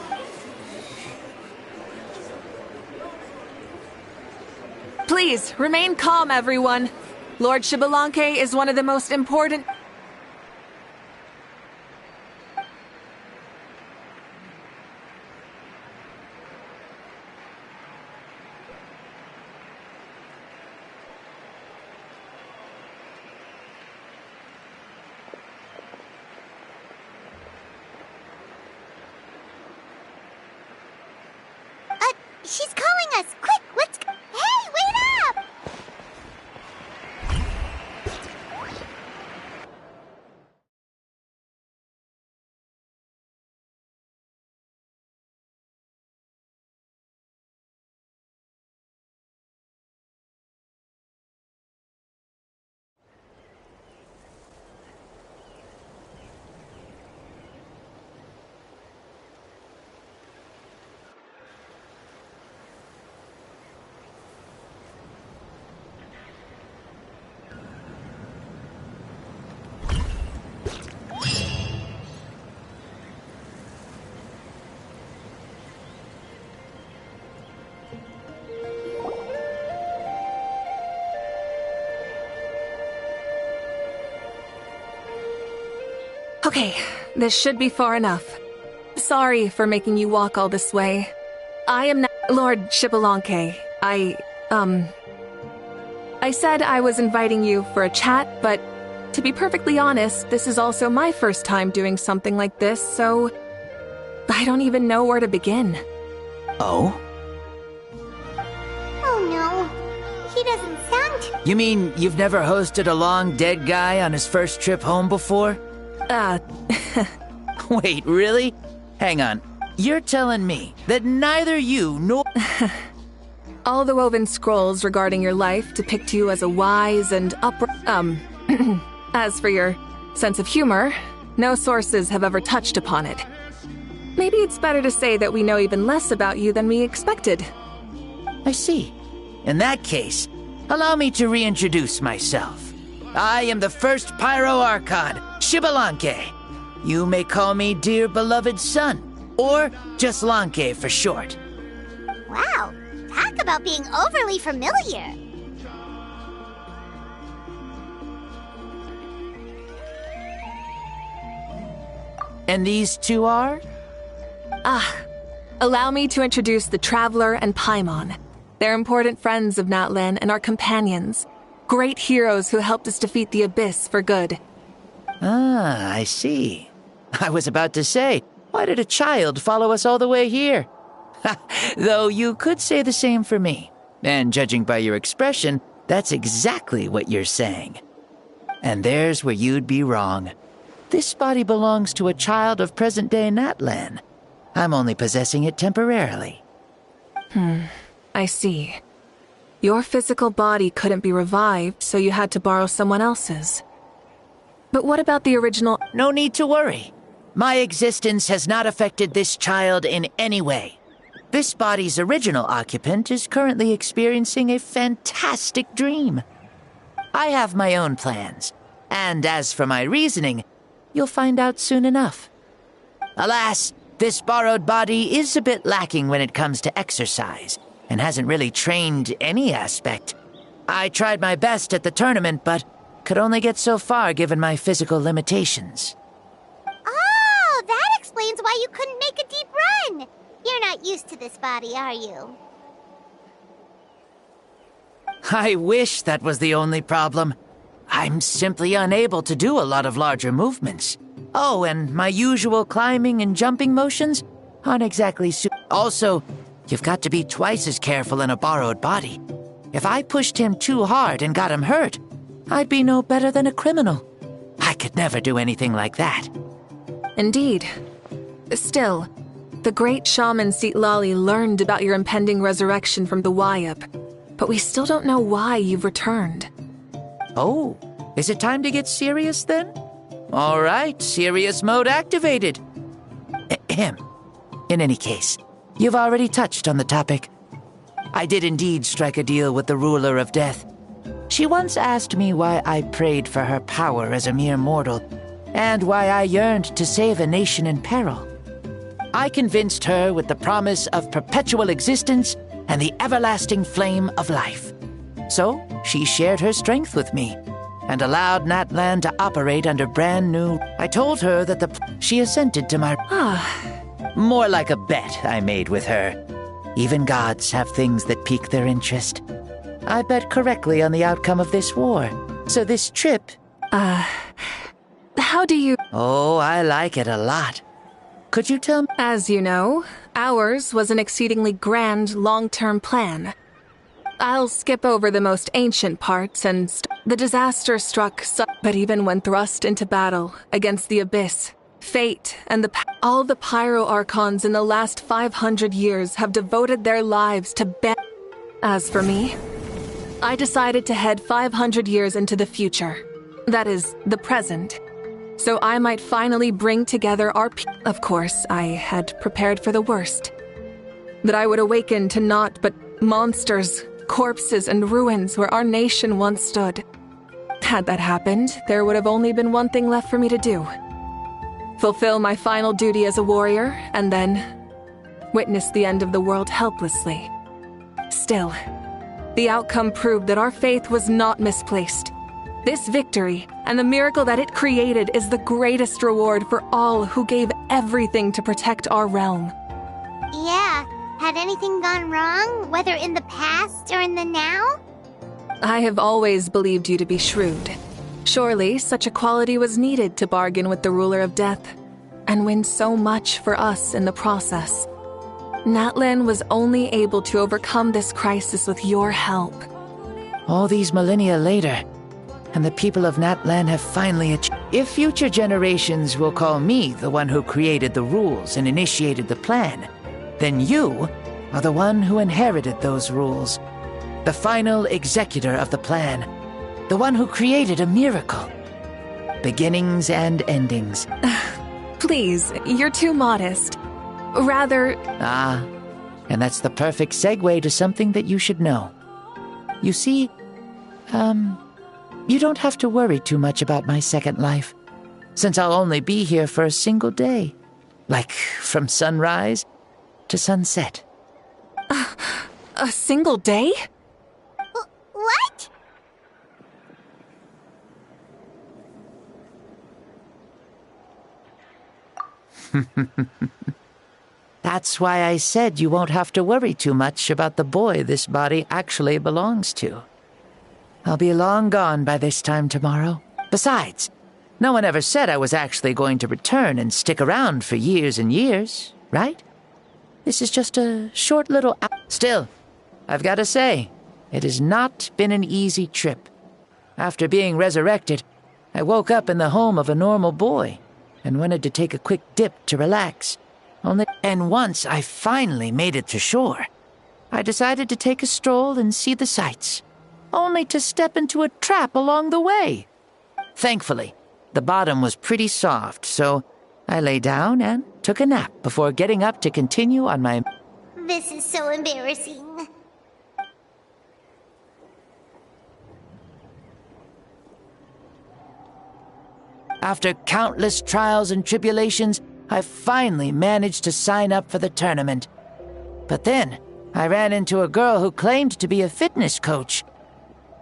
Please, remain calm, everyone. Lord Shibalanke is one of the most important... She's calling us! Quick, let's go! Hey, wait up! Okay, this should be far enough. Sorry for making you walk all this way. I am not Lord Xbalanque. I said I was inviting you for a chat, but to be perfectly honest, this is also my first time doing something like this, so I don't even know where to begin. Oh? Oh no, he doesn't sound... You mean you've never hosted a long dead guy on his first trip home before? Wait, really? Hang on. You're telling me that neither you nor... All the woven scrolls regarding your life depict you as a wise and As for your sense of humor, no sources have ever touched upon it. Maybe it's better to say that we know even less about you than we expected. I see. In that case, allow me to reintroduce myself. I am the first Pyro Archon, Xbalanque. You may call me dear beloved son, or just Lanque for short. Wow, talk about being overly familiar. And these two are? Allow me to introduce the Traveler and Paimon. They're important friends of Natlan and our companions. Great heroes who helped us defeat the Abyss for good. Ah, I see. I was about to say, why did a child follow us all the way here? Though you could say the same for me. And judging by your expression, that's exactly what you're saying. And there's where you'd be wrong. This body belongs to a child of present-day Natlan. I'm only possessing it temporarily. I see. Your physical body couldn't be revived, so you had to borrow someone else's. But what about the original— No need to worry. My existence has not affected this child in any way. This body's original occupant is currently experiencing a fantastic dream. I have my own plans, and as for my reasoning, you'll find out soon enough. Alas, this borrowed body is a bit lacking when it comes to exercise, and hasn't really trained any aspect. I tried my best at the tournament, but could only get so far given my physical limitations. Oh, that explains why you couldn't make a deep run. You're not used to this body, are you? I wish that was the only problem. I'm simply unable to do a lot of larger movements. Oh, and my usual climbing and jumping motions aren't exactly Also, you've got to be twice as careful in a borrowed body. If I pushed him too hard and got him hurt, I'd be no better than a criminal. I could never do anything like that. Indeed. Still, the great shaman Citlali learned about your impending resurrection from the Wayup, but we still don't know why you've returned. Oh, is it time to get serious then? All right, serious mode activated. Ahem. In any case, you've already touched on the topic. I did indeed strike a deal with the ruler of death. She once asked me why I prayed for her power as a mere mortal, and why I yearned to save a nation in peril. I convinced her with the promise of perpetual existence and the everlasting flame of life. So, she shared her strength with me, and allowed Natlan to operate under brand new... I told her that she assented to my... More like a bet I made with her. Even gods have things that pique their interest. I bet correctly on the outcome of this war. So this trip... How do you... Oh, I like it a lot. Could you tell me... As you know, ours was an exceedingly grand, long-term plan. I'll skip over the most ancient parts and... The disaster struck but even when thrust into battle against the Abyss, fate, and all the Pyro Archons in the last 500 years have devoted their lives to As for me, I decided to head 500 years into the future. That is, the present. So I might finally bring together our Of course, I had prepared for the worst. That I would awaken to naught but monsters, corpses, and ruins where our nation once stood. Had that happened, there would have only been one thing left for me to do. Fulfill my final duty as a warrior, and then witness the end of the world helplessly. Still, the outcome proved that our faith was not misplaced. This victory and the miracle that it created is the greatest reward for all who gave everything to protect our realm. Yeah. Had anything gone wrong, whether in the past or in the now? I have always believed you to be shrewd. Surely such a quality was needed to bargain with the ruler of death and win so much for us in the process. Natlan was only able to overcome this crisis with your help. All these millennia later, and the people of Natlan have finally achieved. If future generations will call me the one who created the rules and initiated the plan, then you are the one who inherited those rules. The final executor of the plan. The one who created a miracle. Beginnings and endings. Please, you're too modest. Rather... Ah, and that's the perfect segue to something that you should know. You see, you don't have to worry too much about my second life, since I'll only be here for a single day. Like, from sunrise to sunset. A single day? What? That's why I said you won't have to worry too much about the boy this body actually belongs to. I'll be long gone by this time tomorrow. Besides, no one ever said I was actually going to return and stick around for years and years, right? This is just a short little... Still, I've got to say, it has not been an easy trip. After being resurrected, I woke up in the home of a normal boy and wanted to take a quick dip to relax. And once I finally made it to shore, I decided to take a stroll and see the sights, only to step into a trap along the way. Thankfully, the bottom was pretty soft, so I lay down and took a nap before getting up to continue on my... This is so embarrassing. After countless trials and tribulations, I finally managed to sign up for the tournament. But then, I ran into a girl who claimed to be a fitness coach.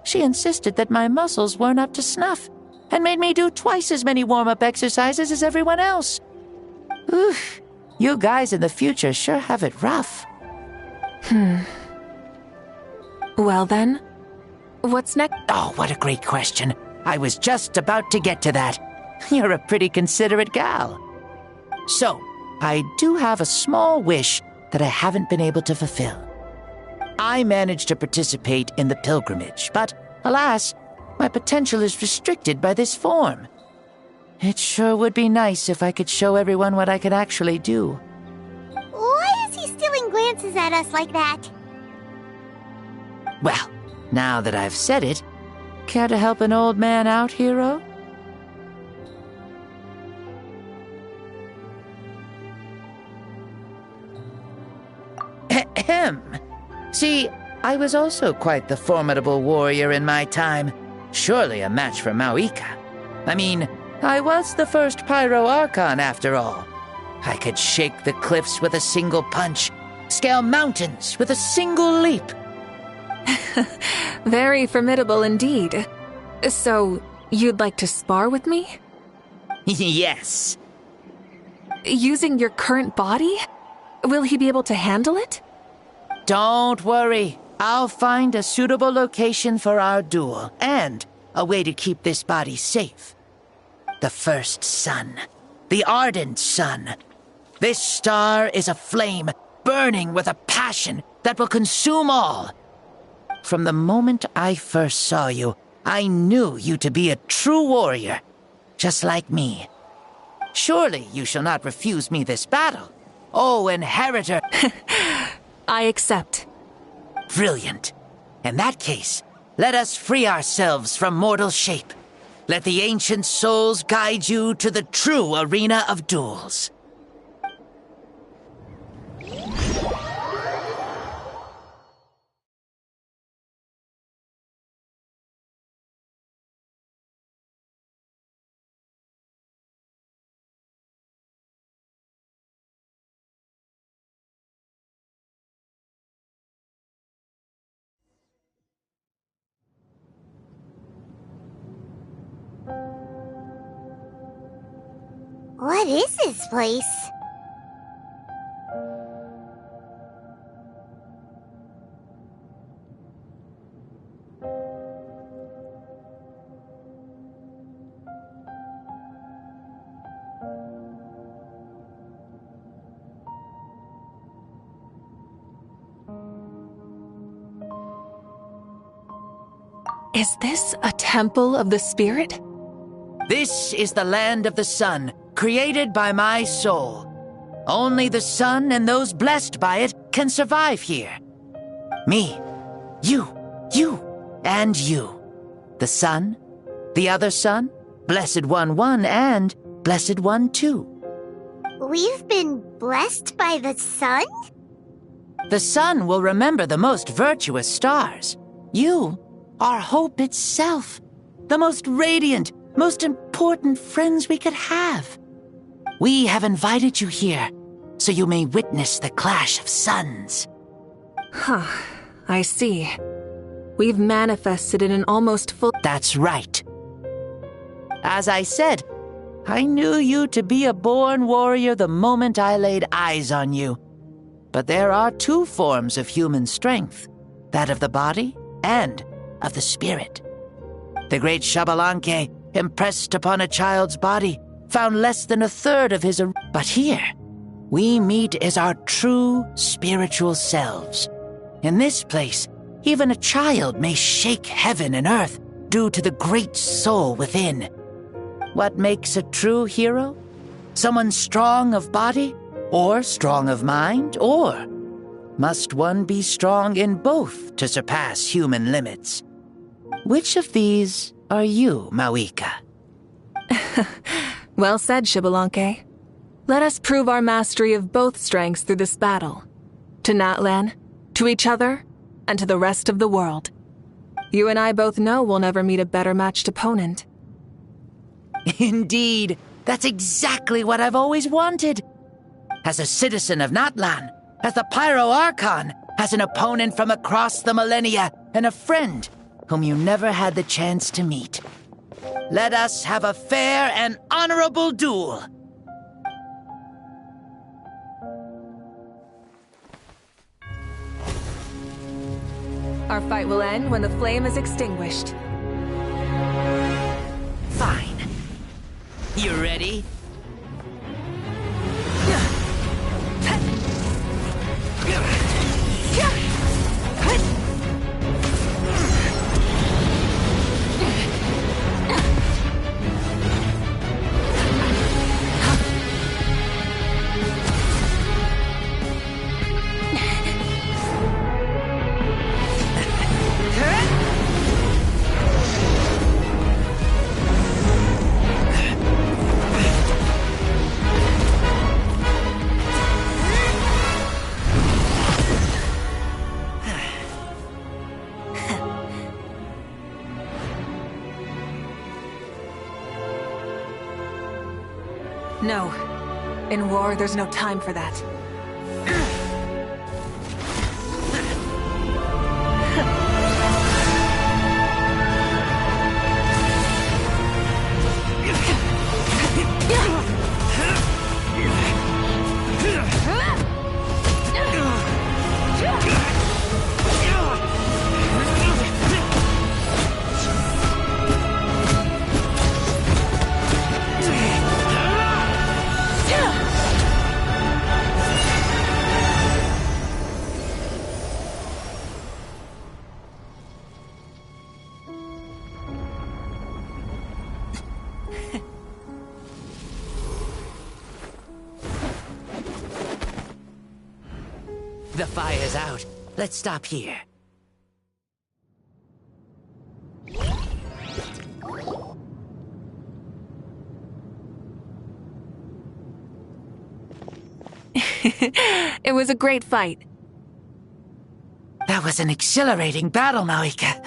She insisted that my muscles weren't up to snuff, and made me do twice as many warm-up exercises as everyone else. Oof, you guys in the future sure have it rough. Well then, what's next? Oh, what a great question. I was just about to get to that. You're a pretty considerate gal. So, I do have a small wish that I haven't been able to fulfill. I managed to participate in the pilgrimage, but, alas, my potential is restricted by this form. It sure would be nice if I could show everyone what I could actually do. Why is he stealing glances at us like that? Well, now that I've said it, care to help an old man out, hero? Ahem. See, I was also quite the formidable warrior in my time. Surely a match for Mavuika. I mean, I was the first Pyro Archon after all. I could shake the cliffs with a single punch, scale mountains with a single leap. Very formidable indeed. So, you'd like to spar with me? Yes. Using your current body? Will he be able to handle it? Don't worry. I'll find a suitable location for our duel, and a way to keep this body safe. The first sun. The ardent sun. This star is a flame, burning with a passion that will consume all. From the moment I first saw you, I knew you to be a true warrior, just like me. Surely you shall not refuse me this battle. Oh, inheritor! I accept. Brilliant. In that case, let us free ourselves from mortal shape. Let the ancient souls guide you to the true arena of duels. What is this place? Is this a temple of the spirit? This is the land of the sun, created by my soul. Only the sun and those blessed by it can survive here. Me, you, and you. The sun, the other sun, Blessed One 1, and Blessed One 2. We've been blessed by the sun? The sun will remember the most virtuous stars. You are hope itself, the most radiant, most important friends we could have. We have invited you here, so you may witness the clash of suns. Huh, I see. We've manifested in an almost full— That's right. As I said, I knew you to be a born warrior the moment I laid eyes on you. But there are two forms of human strength, that of the body and of the spirit. The great Xbalanque, impressed upon a child's body, found less than a third of his— But here, we meet as our true spiritual selves. In this place, even a child may shake heaven and earth due to the great soul within. What makes a true hero? Someone strong of body, or strong of mind, or must one be strong in both to surpass human limits? Which of these are you, Mavuika? Well said, Xbalanque. Let us prove our mastery of both strengths through this battle. To Natlan, to each other, and to the rest of the world. You and I both know we'll never meet a better matched opponent. Indeed, that's exactly what I've always wanted. As a citizen of Natlan, as the Pyro Archon, as an opponent from across the millennia, and a friend whom you never had the chance to meet. Let us have a fair and honorable duel. Our fight will end when the flame is extinguished. Fine. You ready? No. In war, there's no time for that. The fire's out. Let's stop here. It was a great fight. That was an exhilarating battle, Mavuika.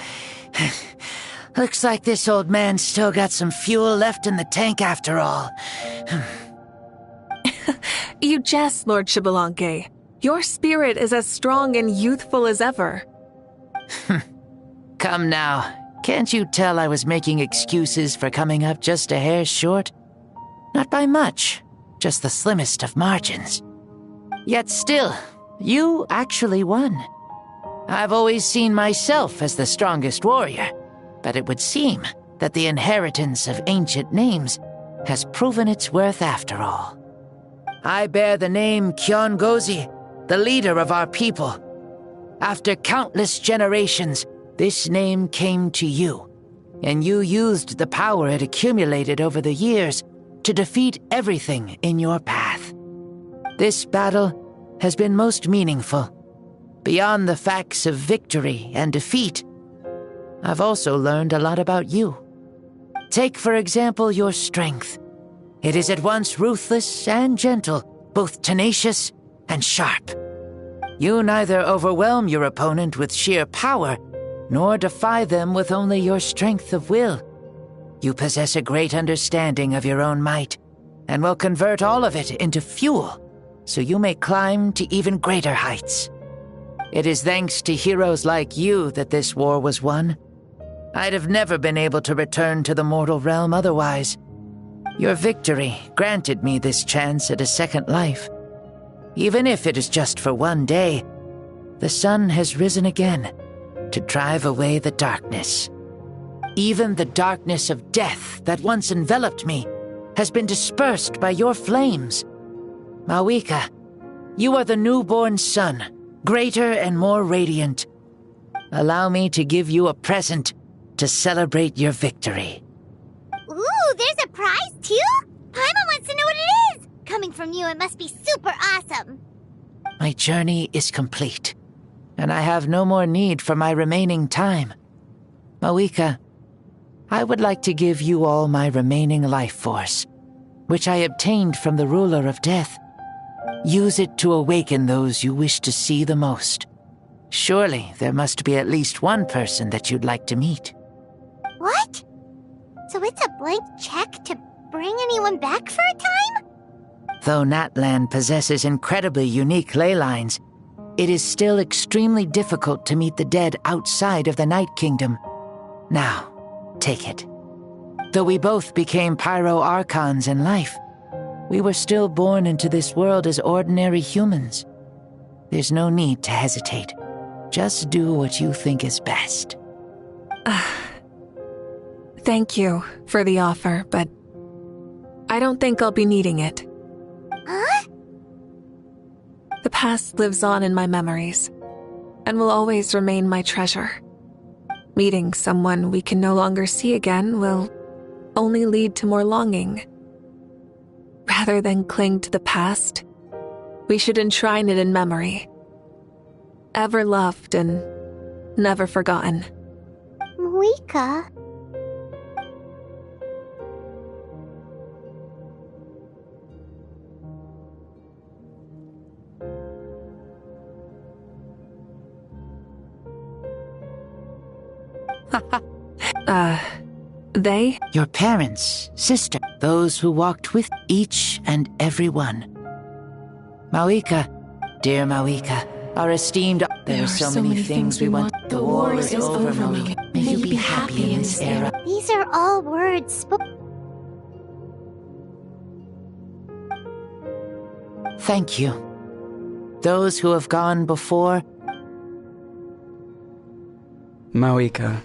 Looks like this old man's still got some fuel left in the tank after all. You jest, Lord Xbalanque. Your spirit is as strong and youthful as ever. Come now. Can't you tell I was making excuses for coming up just a hair short? Not by much, just the slimmest of margins. Yet still, you actually won. I've always seen myself as the strongest warrior, but it would seem that the inheritance of ancient names has proven its worth after all. I bear the name Kiongozi, the leader of our people. After countless generations, this name came to you, and you used the power it accumulated over the years to defeat everything in your path. This battle has been most meaningful. Beyond the facts of victory and defeat, I've also learned a lot about you. Take, for example, your strength. It is at once ruthless and gentle, both tenacious and sharp. You neither overwhelm your opponent with sheer power, nor defy them with only your strength of will. You possess a great understanding of your own might, and will convert all of it into fuel, so you may climb to even greater heights. It is thanks to heroes like you that this war was won. I'd have never been able to return to the mortal realm otherwise. Your victory granted me this chance at a second life. Even if it is just for one day, the sun has risen again to drive away the darkness. Even the darkness of death that once enveloped me has been dispersed by your flames. Mavuika, you are the newborn sun, greater and more radiant. Allow me to give you a present to celebrate your victory. Ooh, there's a prize too? Paimon wants to know what it is! Coming from you, it must be super awesome. My journey is complete, and I have no more need for my remaining time. Mavuika, I would like to give you all my remaining life force, which I obtained from the ruler of death. Use it to awaken those you wish to see the most. Surely there must be at least one person that you'd like to meet. What? So it's a blank check to bring anyone back for a time? Though Natlan possesses incredibly unique ley lines, it is still extremely difficult to meet the dead outside of the Night Kingdom. Now, take it. Though we both became Pyro Archons in life, we were still born into this world as ordinary humans. There's no need to hesitate. Just do what you think is best. Thank you for the offer, but I don't think I'll be needing it. Huh? The past lives on in my memories, and will always remain my treasure. Meeting someone we can no longer see again will only lead to more longing. Rather than cling to the past, we should enshrine it in memory. Ever loved and never forgotten. Mavuika. They? Your parents, sister, those who walked with each and every one. Mavuika, dear Mavuika, our esteemed... There are so many things we want. The war is over, Mavuika. May you be happy in this era. These are all words spoken. Thank you. Those who have gone before... Mavuika.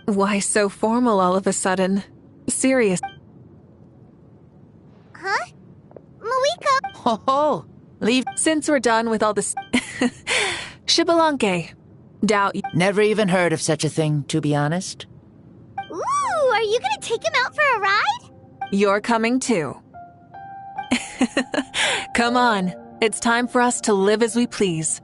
Why so formal all of a sudden? Serious. Huh? Mavuika! Ho ho! Leave. Since we're done with all this... Shibalanke. Doubt you... Never even heard of such a thing, to be honest. Ooh, are you gonna take him out for a ride? You're coming too. Come on. It's time for us to live as we please.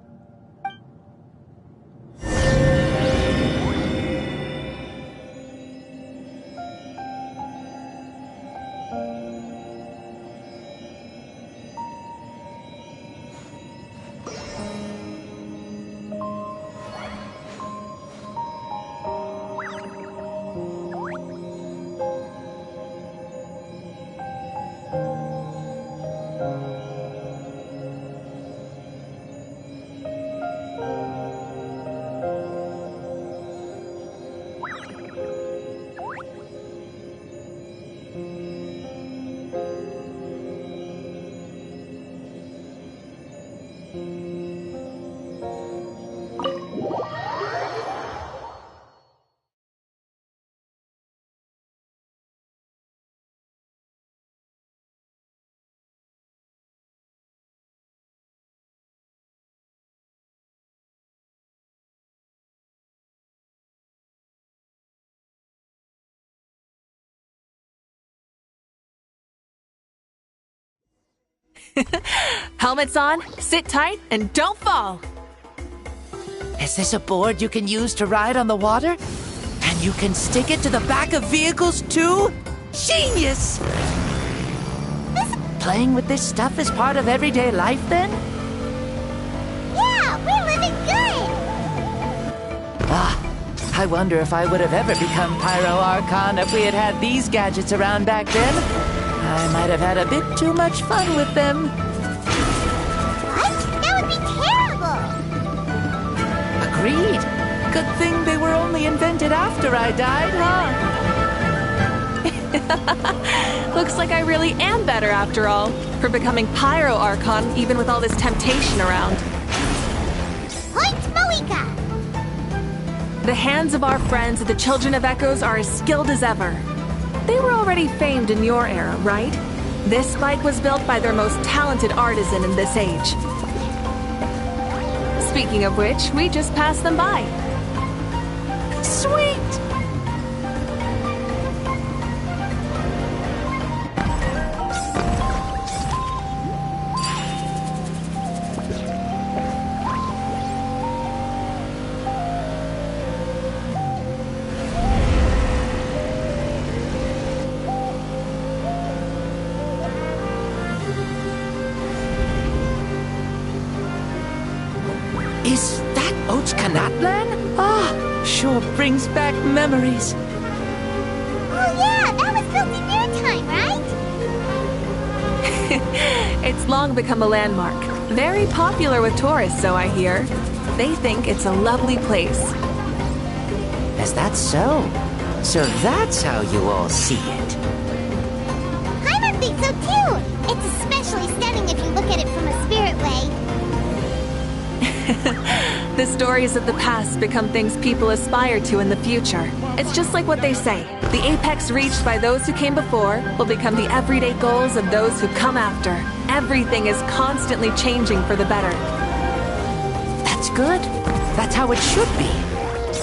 Helmets on, sit tight, and don't fall. Is this a board you can use to ride on the water? And you can stick it to the back of vehicles too? Genius! Playing with this stuff is part of everyday life then? Yeah, we're living good! I wonder if I would have ever become Pyro Archon if we had had these gadgets around back then. I might have had a bit too much fun with them. What? That would be terrible! Agreed. Good thing they were only invented after I died, huh? Looks like I really am better after all, for becoming Pyro Archon even with all this temptation around. Point Mavuika! The hands of our friends, the Children of Echoes, are as skilled as ever. They were already famed in your era, right? This bike was built by their most talented artisan in this age. Speaking of which, we just passed them by. Sweet! Is that Ochkanatlan? Sure brings back memories. Oh yeah, that was built in your time, right? It's long become a landmark. Very popular with tourists, so I hear. They think it's a lovely place. Is that so? So that's how you all see it. Paimon thinks so too! It's especially stunning if you look at it from a spirit way. The stories of the past become things people aspire to in the future. It's just like what they say. The apex reached by those who came before will become the everyday goals of those who come after. Everything is constantly changing for the better. That's good. That's how it should be.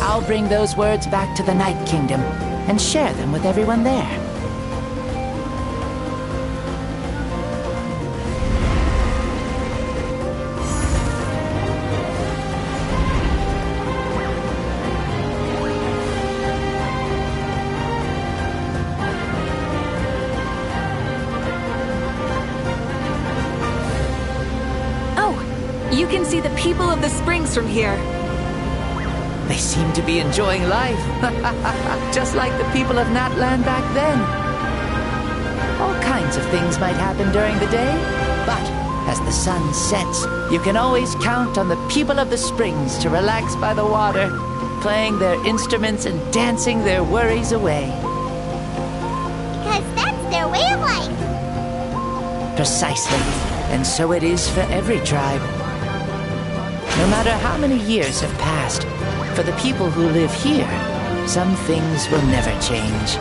I'll bring those words back to the Night Kingdom and share them with everyone there. You can see the people of the springs from here. They seem to be enjoying life. Just like the people of Natlan back then. All kinds of things might happen during the day, but as the sun sets, you can always count on the people of the springs to relax by the water, playing their instruments and dancing their worries away. Because that's their way of life. Precisely. And so it is for every tribe. No matter how many years have passed, for the people who live here, some things will never change.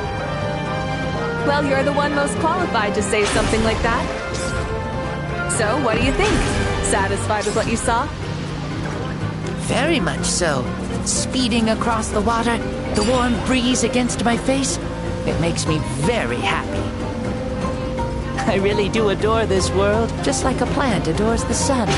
Well, you're the one most qualified to say something like that. So, what do you think? Satisfied with what you saw? Very much so. Speeding across the water, the warm breeze against my face, it makes me very happy. I really do adore this world, just like a plant adores the sun.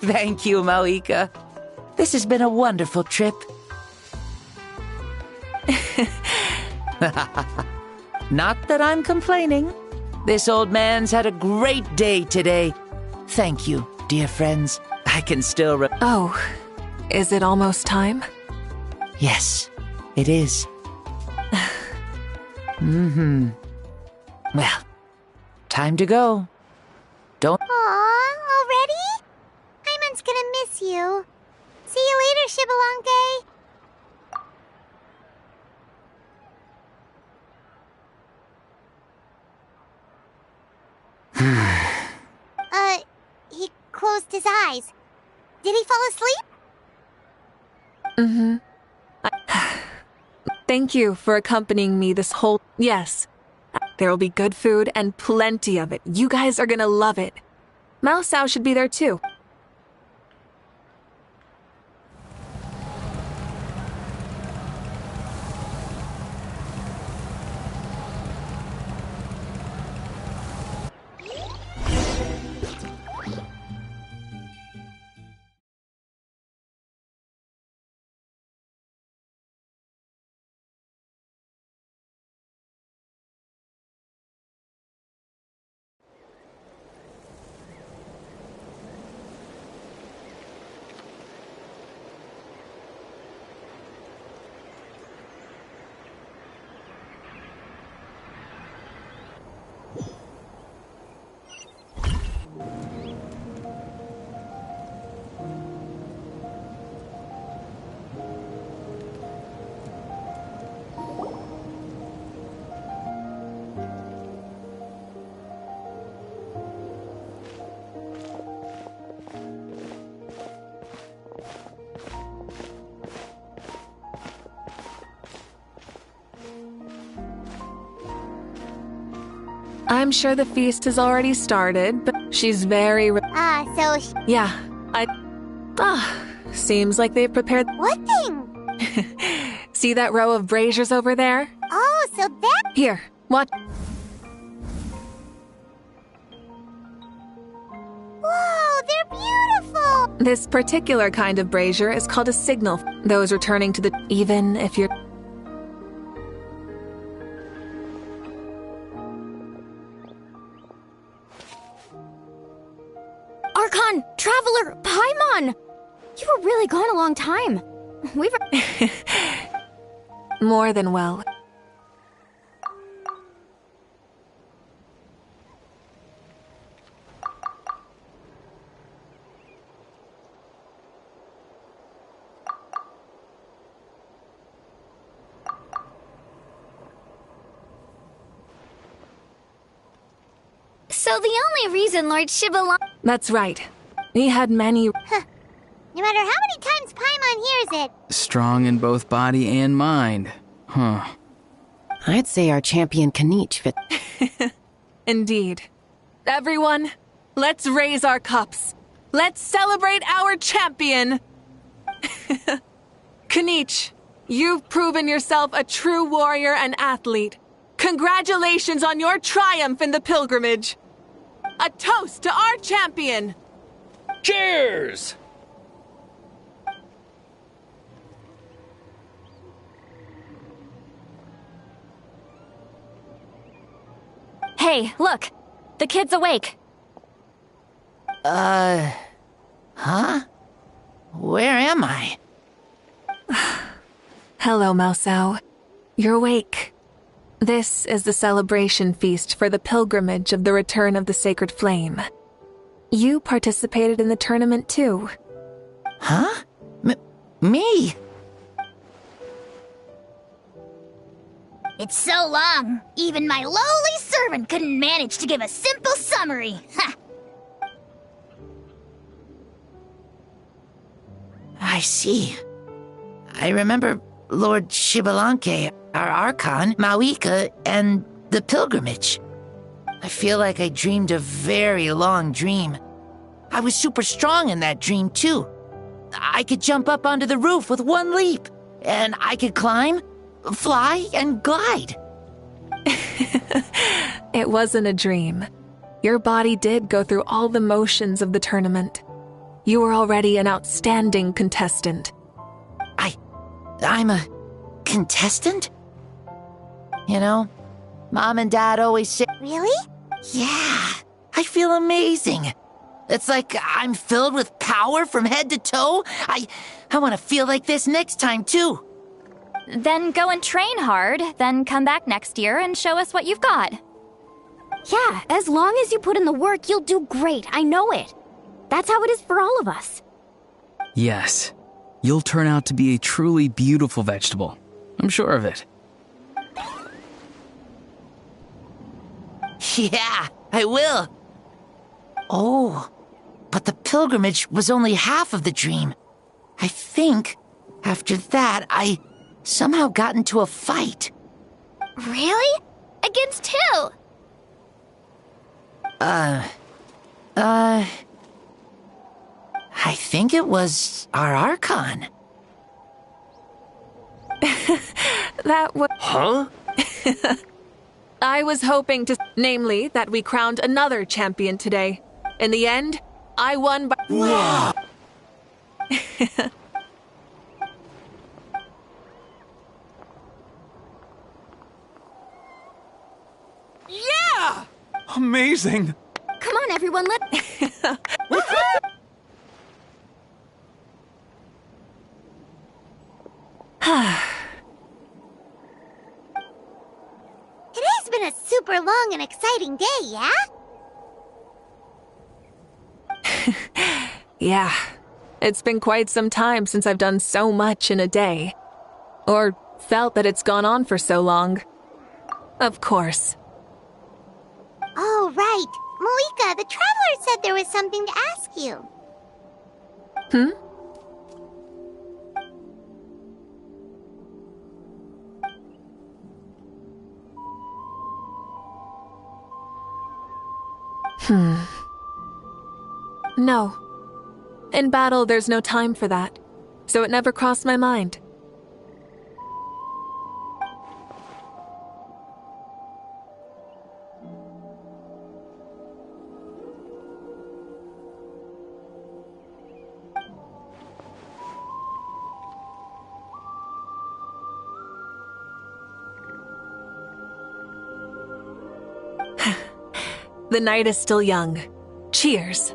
Thank you, Mavuika. This has been a wonderful trip. Not that I'm complaining. This old man's had a great day today. Thank you, dear friends. I can still Oh, is it almost time? Yes, it is. Well, time to go. Don't... Aw, already? Paimon's gonna miss you. See you later, Shibalonke. He closed his eyes. Did he fall asleep? Thank you for accompanying me this whole... Yes. There will be good food and plenty of it. You guys are gonna love it. Mao Sao should be there too. I'm sure the feast has already started, but she's very... Yeah, seems like they've prepared... What thing? See that row of braziers over there? Oh, so that... Here, watch... Whoa, they're beautiful! This particular kind of brazier is called a signal. Those returning to the... Even if you're... Archon! Traveler! Paimon! You were really gone a long time. We've... More than well. So the only reason Lord Shibalon... That's right. He had many... Huh. No matter how many times Paimon hears it. Strong in both body and mind. Huh. I'd say our champion Kanich fit... Indeed. Everyone, let's raise our cups. Let's celebrate our champion! Kanich, you've proven yourself a true warrior and athlete. Congratulations on your triumph in the pilgrimage. A toast to our champion! Cheers! Hey, look! The kid's awake. Huh? Where am I? Hello, Mao Sao. You're awake. This is the celebration feast for the pilgrimage of the return of the Sacred Flame. You participated in the tournament too. Huh? Me? It's so long, even my lowly servant couldn't manage to give a simple summary. Ha! I see. I remember Lord Shibalanke, our Archon, Mavuika, and the pilgrimage. I feel like I dreamed a very long dream. I was super strong in that dream, too. I could jump up onto the roof with one leap, and I could climb, fly, and glide. It wasn't a dream. Your body did go through all the motions of the tournament. You were already an outstanding contestant. I'm a contestant? You know, Mom and Dad always say... Really? Yeah, I feel amazing. It's like I'm filled with power from head to toe. I want to feel like this next time, too. Then go and train hard, then come back next year and show us what you've got. Yeah, as long as you put in the work, you'll do great. I know it. That's how it is for all of us. Yes. You'll turn out to be a truly beautiful vegetable. I'm sure of it. Yeah, I will. Oh, but the pilgrimage was only half of the dream. I think after that, I somehow got into a fight. Really? Against who? I think it was our Archon. That was... Huh? I was hoping to... Namely, that we crowned another champion today. In the end, I won by... Wow! Yeah! Amazing! Come on, everyone, let... Today's been a super long and exciting day, yeah? Yeah. It's been quite some time since I've done so much in a day. Or felt that it's gone on for so long. Of course. Oh, right. Mavuika, the Traveler said there was something to ask you. No. In battle, there's no time for that. So it never crossed my mind. The night is still young. Cheers.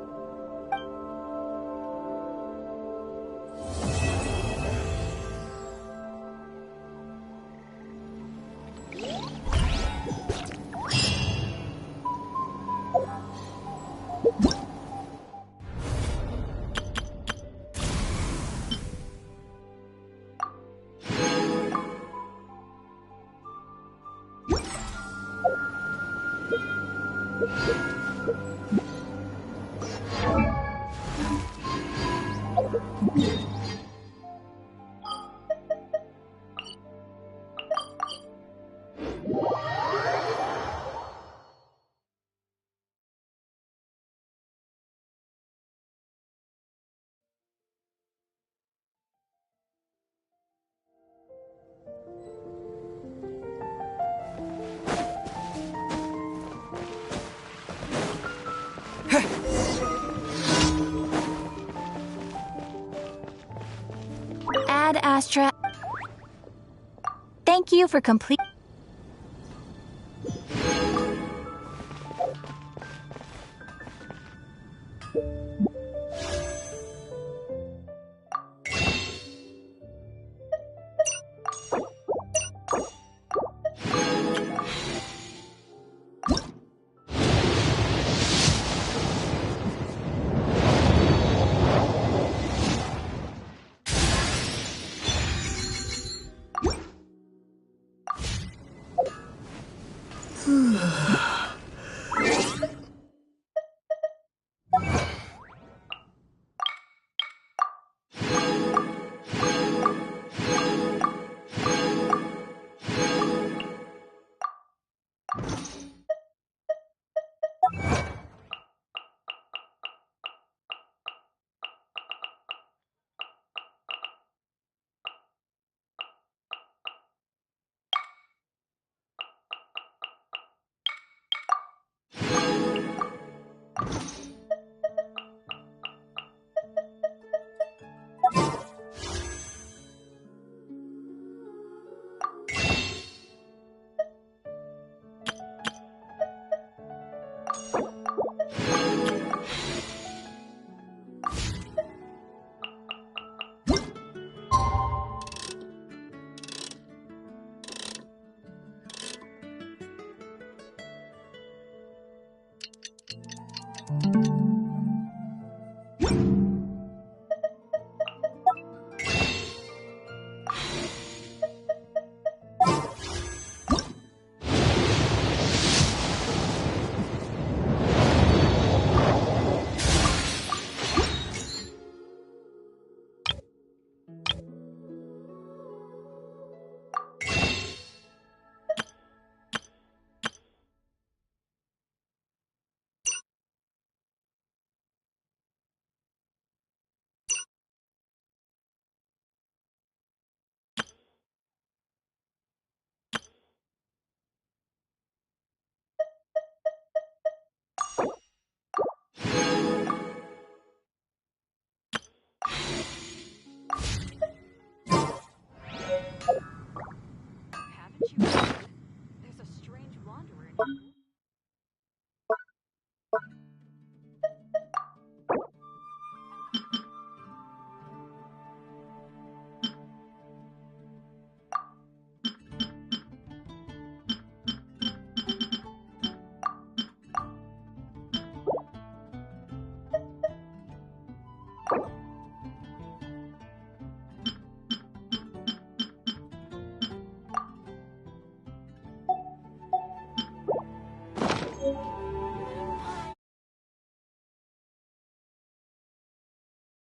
Ad Astra. Thank you for complete.